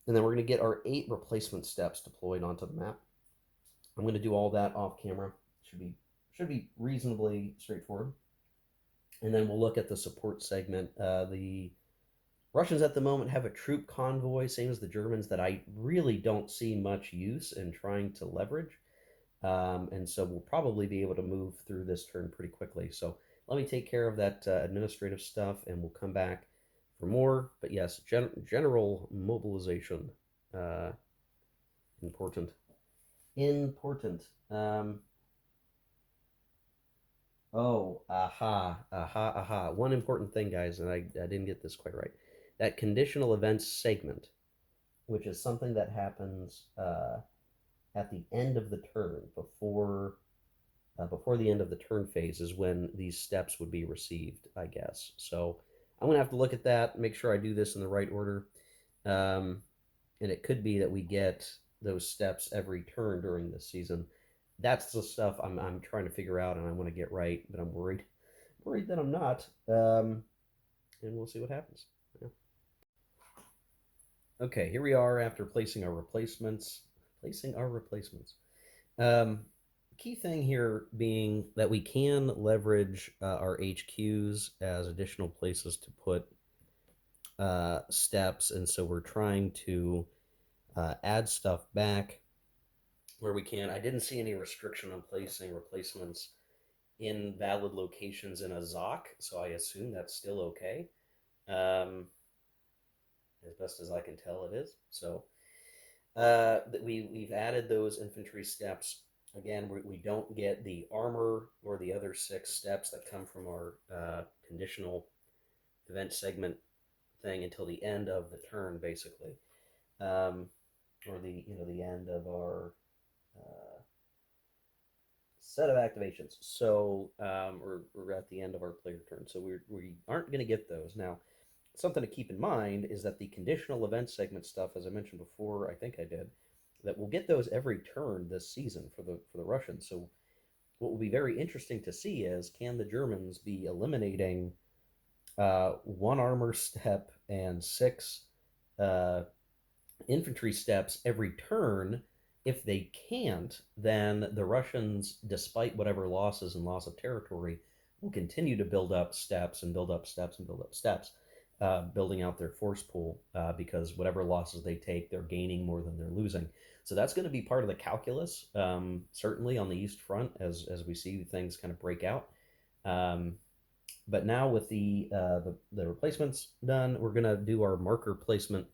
and then we're going to get our 8 replacement steps deployed onto the map. I'm going to do all that off camera. Should be reasonably straightforward. And then we'll look at the support segment. The Russians at the moment have a troop convoy, same as the Germans, that I really don't see much use in trying to leverage. And so we'll probably be able to move through this turn pretty quickly. So let me take care of that administrative stuff, and we'll come back for more. But yes, general mobilization, uh, important, important. Oh, aha. One important thing, guys, and I didn't get this quite right. That conditional events segment, which is something that happens at the end of the turn, before the end of the turn phase, is when these steps would be received, I guess. So I'm gonna have to look at that, make sure I do this in the right order, um, and it could be that we get those steps every turn during this season. That's the stuff I'm trying to figure out, and I want to get right, but I'm worried that I'm not. And we'll see what happens. Yeah. Okay, here we are after placing our replacements. Placing our replacements. Key thing here being that we can leverage our HQs as additional places to put steps, and so we're trying to add stuff back where we can. I didn't see any restriction on placing replacements in valid locations in a ZOC, so I assume that's still okay. Um, as best as I can tell, it is. So we've added those infantry steps. Again, we don't get the armor or the other 6 steps that come from our conditional event segment thing until the end of the turn, basically, or the end of our set of activations. So we're at the end of our player turn, so we aren't going to get those now. Something to keep in mind is that the conditional event segment stuff, as I mentioned before, I think I did, that we'll get those every turn this season for the Russians. So what will be very interesting to see is, can the Germans be eliminating 1 armor step and 6 infantry steps every turn. If they can't, then the Russians, despite whatever losses and loss of territory, will continue to build up steps and build up steps and build up steps, building out their force pool because whatever losses they take, they're gaining more than they're losing. So that's going to be part of the calculus, certainly on the East Front as we see things kind of break out. Um, but now with the replacements done, we're going to do our marker placement.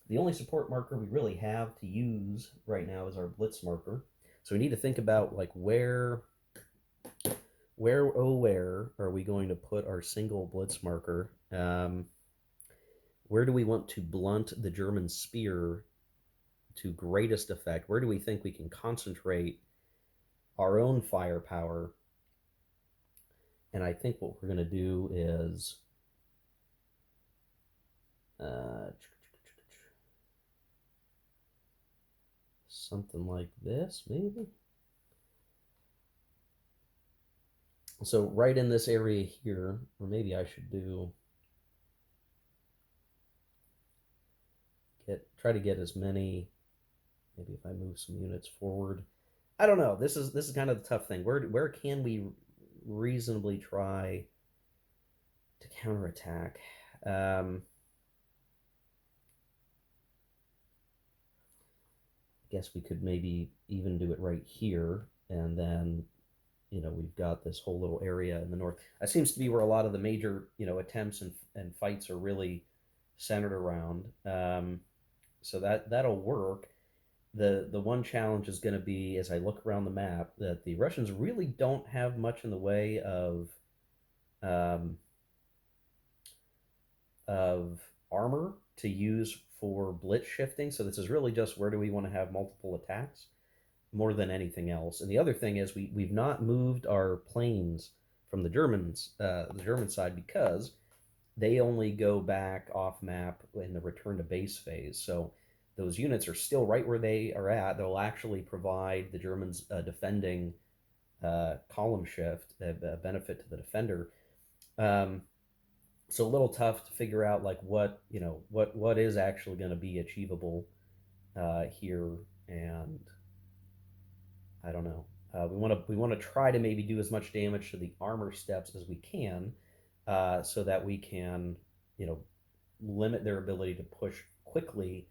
The only support marker we really have to use right now is our blitz marker. So we need to think about like where are we going to put our single blitz marker? Where do we want to blunt the German spear to greatest effect? Where do we think we can concentrate our own firepower? And I think what we're going to do is uh, something like this, maybe. So right in this area here, or maybe I should do try to get as many. Maybe if I move some units forward, I don't know. This is kind of the tough thing. Where can we reasonably try to counterattack? I guess we could maybe even do it right here, and then we've got this whole little area in the north. That seems to be where a lot of the major attempts and fights are really centered around. So that'll work. The one challenge is going to be, as I look around the map, that the Russians really don't have much in the way um, of armor to use for blitz shifting. So this is really just where do we want to have multiple attacks more than anything else. And the other thing is we've not moved our planes from the German side, because they only go back off map in the return to base phase. So those units are still right where they are at. They'll actually provide the Germans defending column shift, a benefit to the defender. Um, so a little tough to figure out like what is actually going to be achievable here, and I don't know. We want to try to maybe do as much damage to the armor steps as we can, so that we can you know limit their ability to push quickly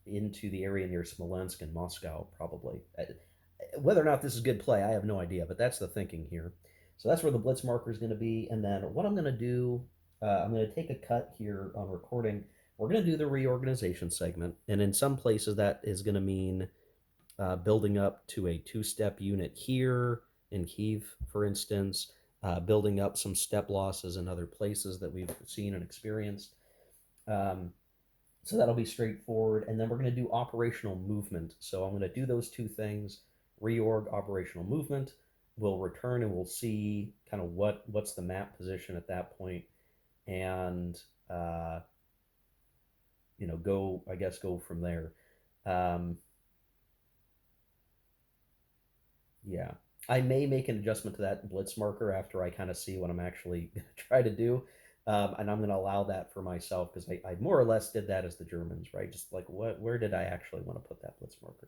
into the area near Smolensk and Moscow, probably. Whether or not this is good play, I have no idea, but that's the thinking here. So that's where the blitz marker is going to be. And then what I'm going to do, I'm going to take a cut here on recording. We're going to do the reorganization segment. And in some places, that is going to mean building up to a two-step unit here in Kiev, for instance, building up some step losses in other places that we've seen and experienced. Um, so that'll be straightforward. And then we're going to do operational movement. So I'm going to do those two things, reorg, operational movement. We'll return and we'll see kind of what's the map position at that point, and uh, go from there. Um, yeah, I may make an adjustment to that blitz marker after I kind of see what I'm actually going to try to do. And I'm going to allow that for myself because I more or less did that as the Germans, right? Just like where did I actually want to put that blitz marker?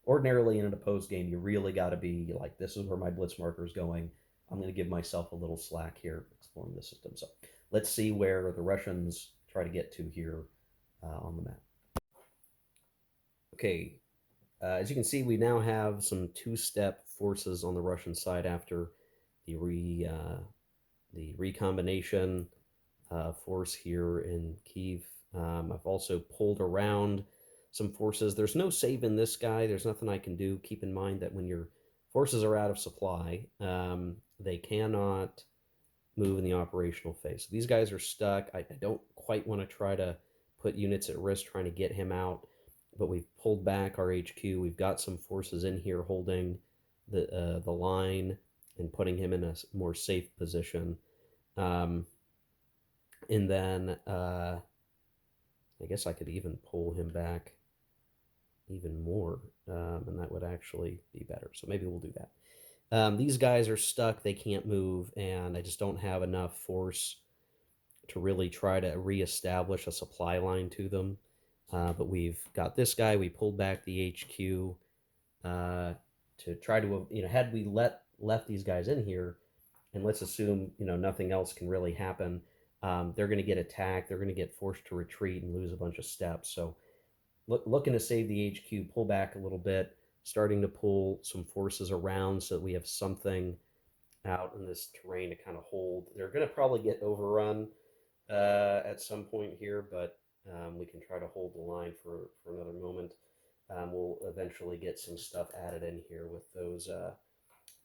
Ordinarily, in an opposed game, you really got to be like, this is where my blitz marker is going. I'm going to give myself a little slack here exploring the system. So let's see where the Russians try to get to here on the map. Okay, as you can see, we now have some two-step forces on the Russian side after the the recombination force here in Kiev. I've also pulled around some forces. There's no save in this guy. There's nothing I can do. Keep in mind that when your forces are out of supply, they cannot move in the operational phase. So these guys are stuck. I don't quite want to try to put units at risk trying to get him out, but we've pulled back our HQ. We've got some forces in here holding the line and putting him in a more safe position. Um, and then I guess I could even pull him back even more, and that would actually be better. So maybe we'll do that. These guys are stuck. They can't move, and I just don't have enough force to really try to reestablish a supply line to them. But we've got this guy. We pulled back the HQ to try to, had we left these guys in here, and let's assume, nothing else can really happen, they're going to get attacked. They're going to get forced to retreat and lose a bunch of steps. So looking to save the HQ, pull back a little bit, starting to pull some forces around so that we have something out in this terrain to kind of hold. They're going to probably get overrun at some point here, but we can try to hold the line for another moment. We'll eventually get some stuff added in here with those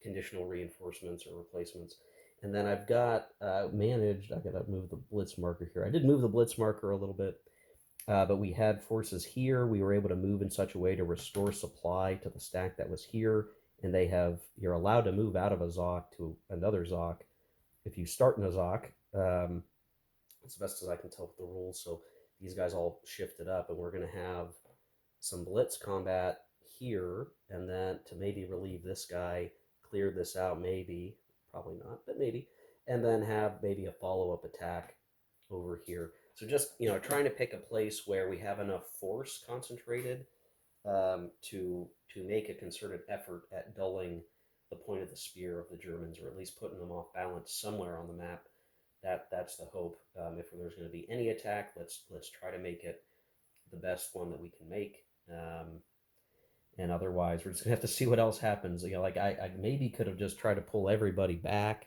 conditional reinforcements or replacements. And then I've got managed, I got to move the blitz marker here. I did move the blitz marker a little bit, but we had forces here. We were able to move in such a way to restore supply to the stack that was here. And you're allowed to move out of a Zoc to another Zoc if you start in a Zoc. As best as I can tell with the rules. So these guys all shifted up, and we're going to have some blitz combat here, and then to maybe relieve this guy, clear this out, maybe, probably not, but maybe, and then have maybe a follow-up attack over here. So just, trying to pick a place where we have enough force concentrated to make a concerted effort at dulling the point of the spear of the Germans, or at least putting them off balance somewhere on the map. That's the hope. If there's going to be any attack, let's try to make it the best one that we can make. And otherwise, we're just gonna have to see what else happens. Like I maybe could have just tried to pull everybody back,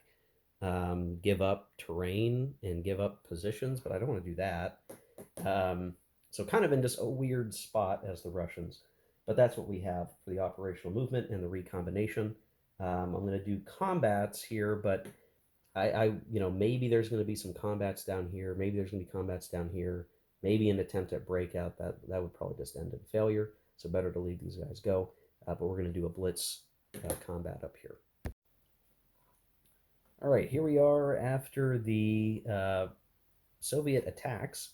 give up terrain and give up positions, but I don't want to do that. So kind of in just a weird spot as the Russians, but that's what we have for the operational movement and the recombination. I'm going to do combats here, but maybe there's going to be some combats down here. Maybe there's going to be combats down here. Maybe an attempt at breakout. That would probably just end in failure. So better to leave these guys go. But we're going to do a blitz combat up here. All right, here we are after the Soviet attacks,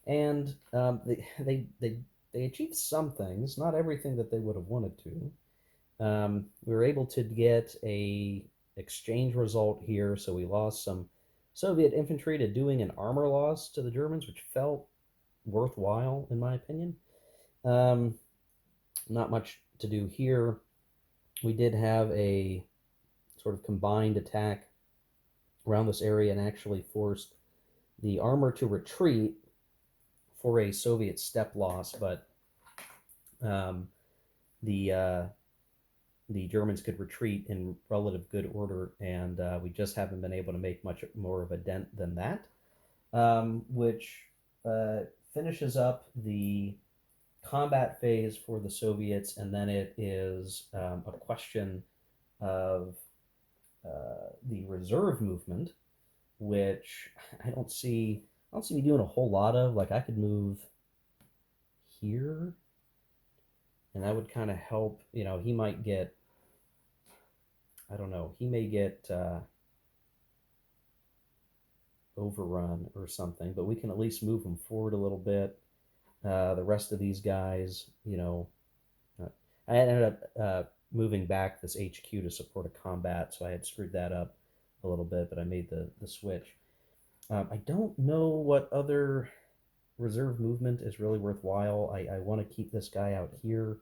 and they achieved some things, not everything that they would have wanted to. We were able to get a exchange result here, so we lost some Soviet infantry to doing an armor loss to the Germans, which felt worthwhile in my opinion. Not much to do here. We did have a sort of combined attack around this area and actually forced the armor to retreat for a Soviet step loss, but the Germans could retreat in relative good order, and we just haven't been able to make much more of a dent than that, which finishes up the combat phase for the Soviets, and then it is a question of the reserve movement, which I don't see me doing a whole lot of. Like I could move here, and that would kind of help. He might get, I don't know, he may get overrun or something, but we can at least move him forward a little bit. The rest of these guys, I ended up moving back this HQ to support a combat, so I had screwed that up a little bit, but I made the switch. I don't know what other reserve movement is really worthwhile. I want to keep this guy out here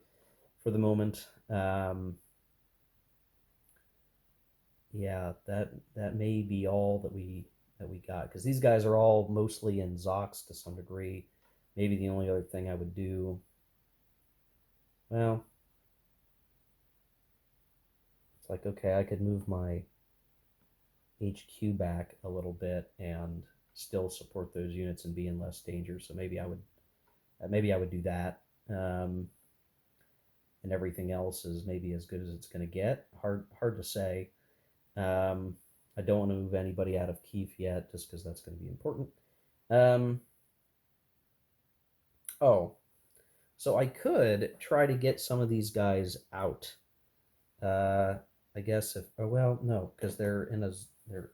for the moment. Yeah, that may be all that we got, because these guys are all mostly in Zocs to some degree. Maybe the only other thing I would do, well, it's like, okay, I could move my HQ back a little bit and still support those units and be in less danger. So maybe I would do that. And everything else is maybe as good as it's going to get. Hard to say. I don't want to move anybody out of Kiev yet, just because that's going to be important. So I could try to get some of these guys out. I guess no, because they're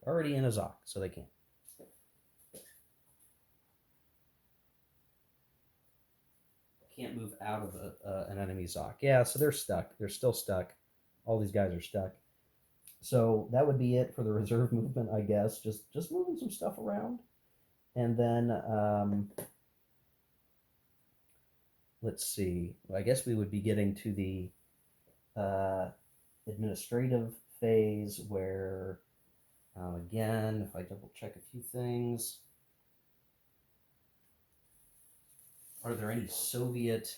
already in a Zoc, so they can't. Can't move out of an enemy Zoc. Yeah, so they're stuck. They're still stuck. All these guys are stuck. So that would be it for the reserve movement, I guess. Just moving some stuff around, and then let's see. I guess we would be getting to the uh, administrative phase where, again, if I double check a few things, are there any Soviet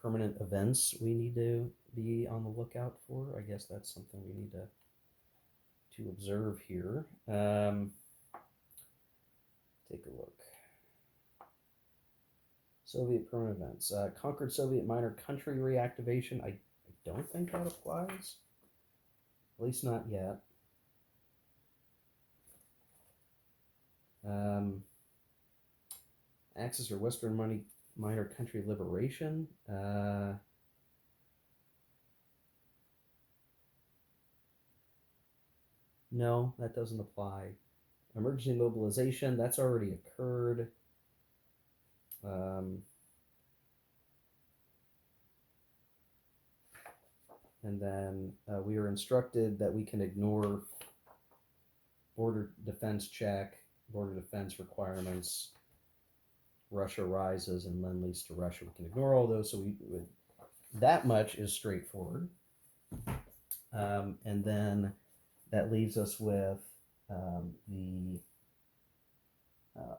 permanent events we need to be on the lookout for? I guess that's something we need to observe here. Take a look. Soviet permanent events. Conquered Soviet minor country reactivation. I don't think that applies. At least not yet. Um, Axis or Western minor country liberation. No, that doesn't apply. Emergency mobilization. That's already occurred. Um, and then we are instructed that we can ignore border defense check, border defense requirements. Russia rises and lend lease to Russia. We can ignore all those. So that much is straightforward. And then that leaves us with the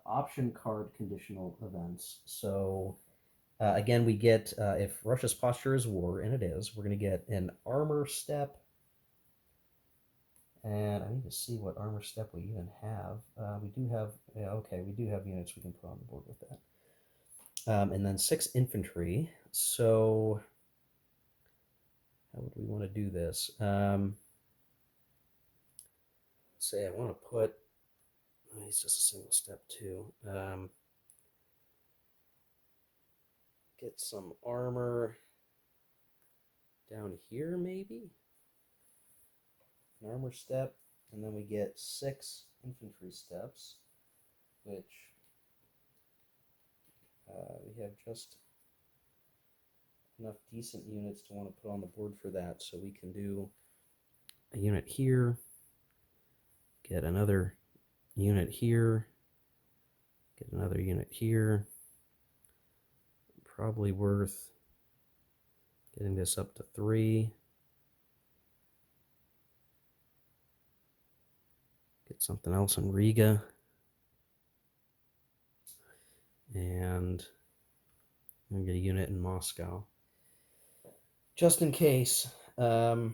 option card conditional events. So again, we get, if Russia's posture is war, and it is, we're going to get an armor step. And I need to see what armor step we even have. We do have, yeah, okay, we do have units we can put on the board with that. And then 6 infantry. So how would we want to do this? Say I want to put, it's just a single step too. Get some armor down here, maybe? An armor step, and then we get 6 infantry steps, which we have just enough decent units to want to put on the board for that. So we can do a unit here, get another unit here, get another unit here. Probably worth getting this up to 3. Get something else in Riga. And I'm going to get a unit in Moscow. Just in case. So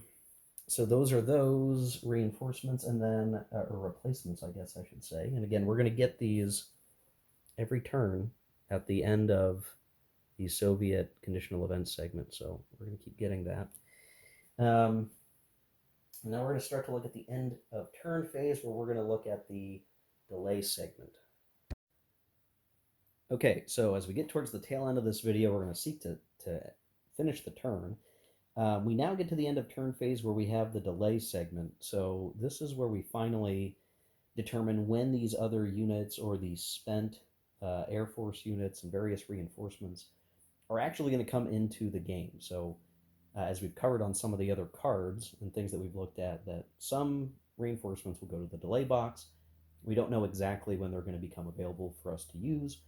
those are those reinforcements, and then, or replacements, I guess I should say. And again, we're going to get these every turn at the end of the Soviet conditional events segment. So we're going to keep getting that. Now we're going to start to look at the end of turn phase, where we're going to look at the delay segment. Okay, so as we get towards the tail end of this video, we're going to seek to finish the turn. We now get to the end of turn phase where we have the delay segment. So this is where we finally determine when these other units or these spent Air Force units and various reinforcements are actually going to come into the game. So as we've covered on some of the other cards and things that we've looked at, that some reinforcements will go to the delay box. We don't know exactly when they're going to become available for us to use.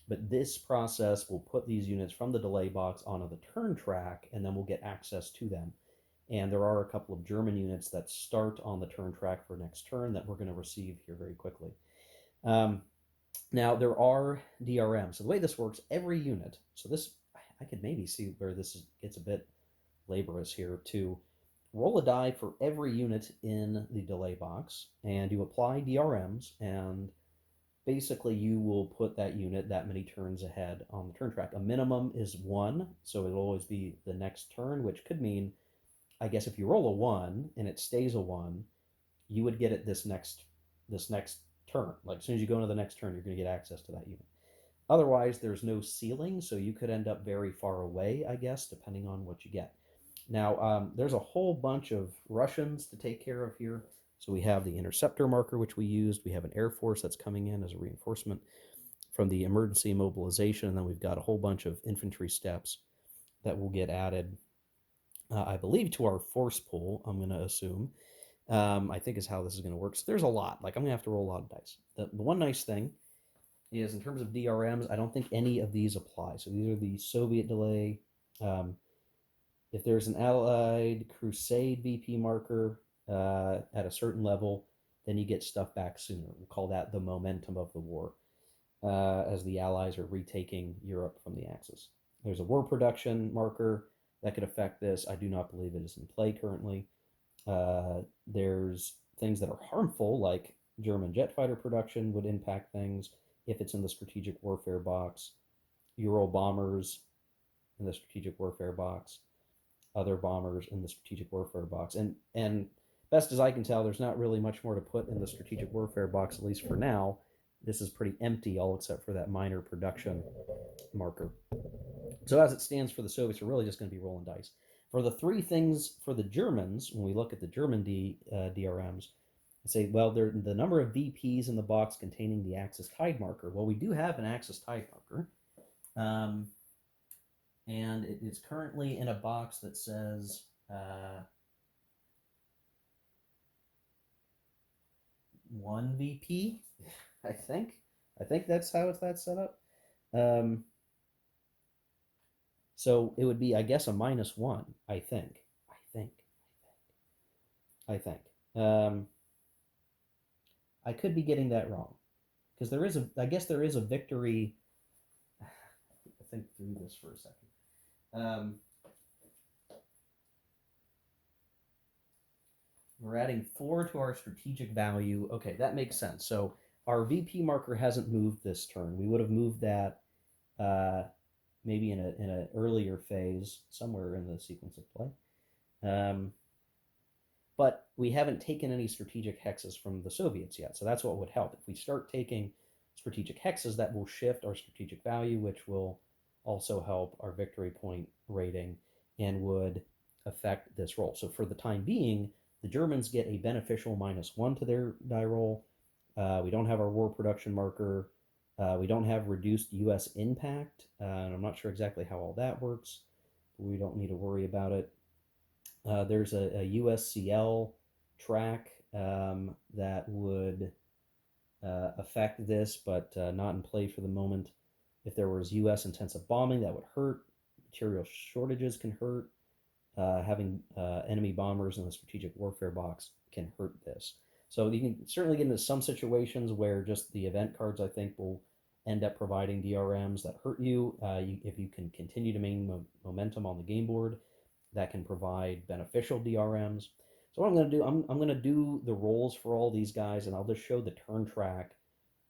But this process will put these units from the delay box onto the turn track, and then we'll get access to them. And there are a couple of German units that start on the turn track for next turn that we're going to receive here very quickly. Now, there are DRMs. So the way this works, every unit, so this, I could maybe see where this gets a bit laborious here, to roll a die for every unit in the delay box, and you apply DRMs, and basically you will put that unit that many turns ahead on the turn track. A minimum is 1, so it'll always be the next turn, which could mean, I guess, if you roll a 1 and it stays a 1, you would get it this next turn. Like, as soon as you go into the next turn, you're going to get access to that unit. Otherwise, there's no ceiling, so you could end up very far away, I guess, depending on what you get. Now, there's a whole bunch of Russians to take care of here. So we have the interceptor marker, which we used. We have an Air Force that's coming in as a reinforcement from the emergency mobilization. And then we've got a whole bunch of infantry steps that will get added, I believe, to our force pool, I'm going to assume. I think is how this is going to work. So there's a lot. Like, I'm going to have to roll a lot of dice. The one nice thing is in terms of DRMs, I don't think any of these apply. So these are the Soviet delay. If there's an Allied Crusade VP marker at a certain level, then you get stuff back sooner. We call that the momentum of the war, as the Allies are retaking Europe from the Axis. There's a war production marker that could affect this. I do not believe it is in play currently. There's things that are harmful, like German jet fighter production would impact things if it's in the strategic warfare box. Ural bombers in the strategic warfare box, other bombers in the strategic warfare box, and best as I can tell, there's not really much more to put in the strategic warfare box, at least for now. This is pretty empty, all except for that minor production marker. So as it stands for the Soviets, we're really just going to be rolling dice. For the three things for the Germans, when we look at the German DRMs, and say, well, the number of VPs in the box containing the Axis tide marker. Well, we do have an Axis tide marker. And it is currently in a box that says 1 VP, I think. I think that's how that's set up. So it would be, I guess, a -1, I think. I think. I could be getting that wrong. Because I guess there is a victory. I think through this for a second. We're adding 4 to our strategic value. Okay, that makes sense. So our VP marker hasn't moved this turn. We would have moved that maybe in an earlier phase, somewhere in the sequence of play. But we haven't taken any strategic hexes from the Soviets yet. So that's what would help. If we start taking strategic hexes, that will shift our strategic value, which will also help our victory point rating and would affect this roll. So for the time being, the Germans get a beneficial -1 to their die roll. We don't have our war production marker. We don't have reduced U.S. impact. And I'm not sure exactly how all that works. But we don't need to worry about it. There's a USCL track that would affect this, but not in play for the moment. If there was U.S. intensive bombing, that would hurt. Material shortages can hurt. Having enemy bombers in the strategic warfare box can hurt this. So you can certainly get into some situations where just the event cards, I think, will end up providing DRMs that hurt you. If you can continue to maintain momentum on the game board, that can provide beneficial DRMs. So what I'm going to do, I'm going to do the rolls for all these guys, and I'll just show the turn track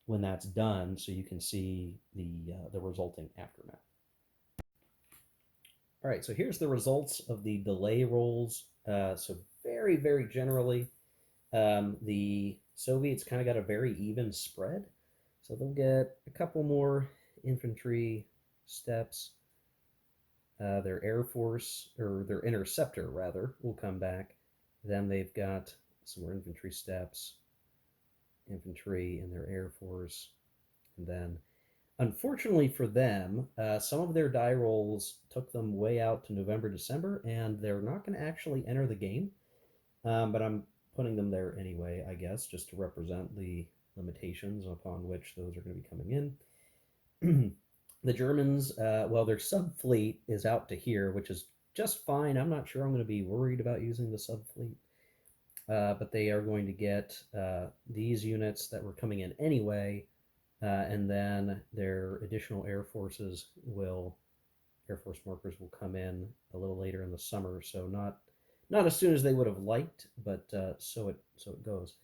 when that's done, so you can see the resulting aftermath. All right, so here's the results of the delay rolls. So very, very generally, the Soviets kind of got a very even spread. So they'll get a couple more infantry steps. Their Air Force, or their Interceptor, rather, will come back. Then they've got some more infantry steps, infantry and their Air Force. And then, unfortunately for them, some of their die rolls took them way out to November, December, and they're not going to actually enter the game. But I'm putting them there anyway, I guess, just to represent the limitations upon which those are going to be coming in. The Germans, well, their subfleet is out to here, which is just fine. I'm not sure I'm going to be worried about using the subfleet. But they are going to get these units that were coming in anyway, and then their additional Air Force markers will come in a little later in the summer. So not as soon as they would have liked, but so it goes.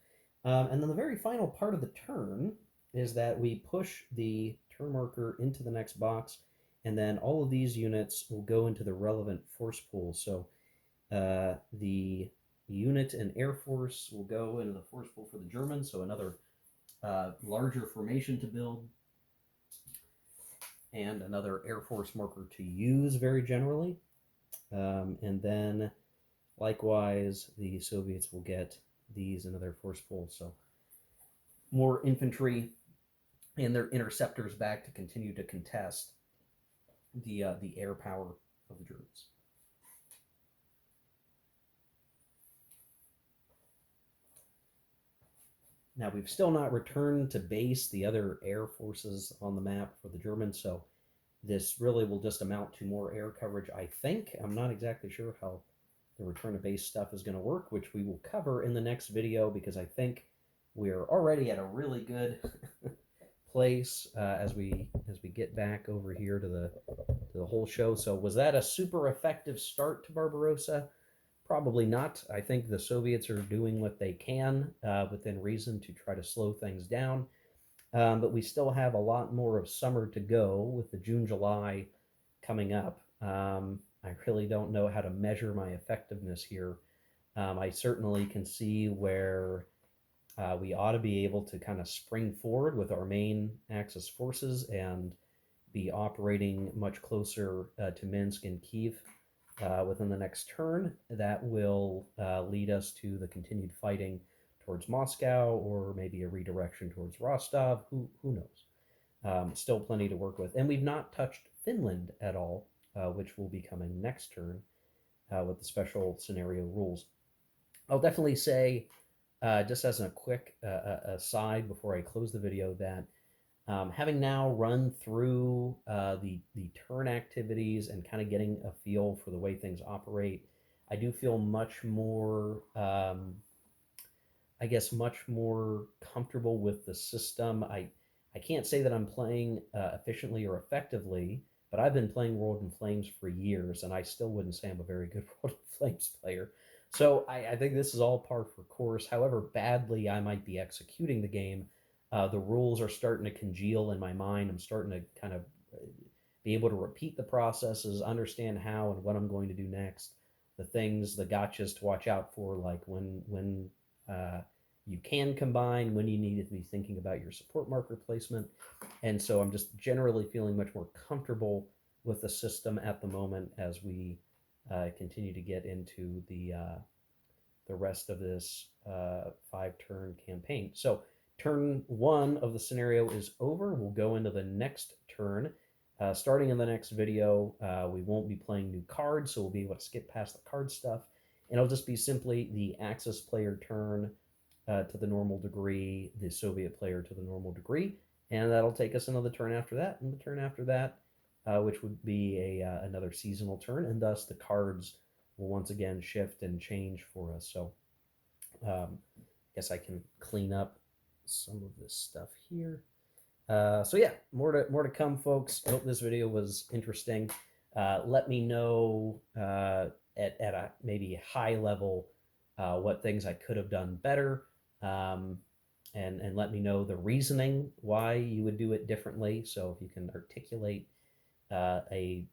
And then the very final part of the turn is that we push the turn marker into the next box, and then all of these units will go into the relevant force pool. So the unit and Air Force will go into the force pool for the Germans, so another larger formation to build, and another Air Force marker to use very generally. And then likewise, the Soviets will get these into their force pool. So more infantry and their interceptors back to continue to contest the air power of the Germans. Now, we've still not returned to base the other air forces on the map for the Germans, so this really will just amount to more air coverage, I think. I'm not exactly sure how the return to base stuff is going to work, which we will cover in the next video, because I think we're already at a really good place as we get back over here to the whole show. So was that a super effective start to Barbarossa? Probably not. I think the Soviets are doing what they can within reason to try to slow things down. But we still have a lot more of summer to go with the June, July coming up. I really don't know how to measure my effectiveness here. I certainly can see where we ought to be able to kind of spring forward with our main Axis forces and be operating much closer to Minsk and Kiev within the next turn. That will lead us to the continued fighting towards Moscow, or maybe a redirection towards Rostov. Who knows? Still plenty to work with. And we've not touched Finland at all, which will be coming next turn with the special scenario rules. I'll definitely say, just as a quick aside before I close the video, that having now run through the turn activities and kind of getting a feel for the way things operate, I do feel much more, I guess, much more comfortable with the system. I can't say that I'm playing efficiently or effectively, but I've been playing World in Flames for years, and I still wouldn't say I'm a very good World in Flames player. So I think this is all par for course. However badly I might be executing the game, the rules are starting to congeal in my mind. I'm starting to kind of be able to repeat the processes, understand how and what I'm going to do next, the things, the gotchas to watch out for, like when you can combine, when you need to be thinking about your support marker placement. And so I'm just generally feeling much more comfortable with the system at the moment as we continue to get into the rest of this 5-turn campaign. So turn 1 of the scenario is over. We'll go into the next turn. Starting in the next video, we won't be playing new cards, so we'll be able to skip past the card stuff. And it'll just be simply the Axis player turn to the normal degree, the Soviet player to the normal degree, and that'll take us another turn after that, and the turn after that, which would be another seasonal turn, and thus the cards will once again shift and change for us. So I guess I can clean up some of this stuff here. So yeah, more to come, folks. I hope this video was interesting. Let me know at a maybe high level what things I could have done better, and let me know the reasoning why you would do it differently. So if you can articulate a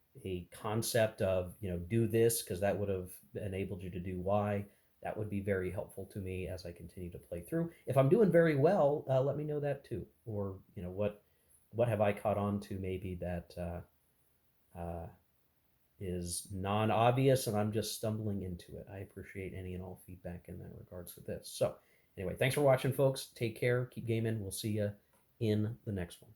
concept of, do this because that would have enabled you to do Y, that would be very helpful to me as I continue to play through. If I'm doing very well, let me know that too. Or what have I caught on to maybe that is non-obvious and I'm just stumbling into it. I appreciate any and all feedback in that regards to this. So anyway, thanks for watching, folks. Take care. Keep gaming. We'll see you in the next one.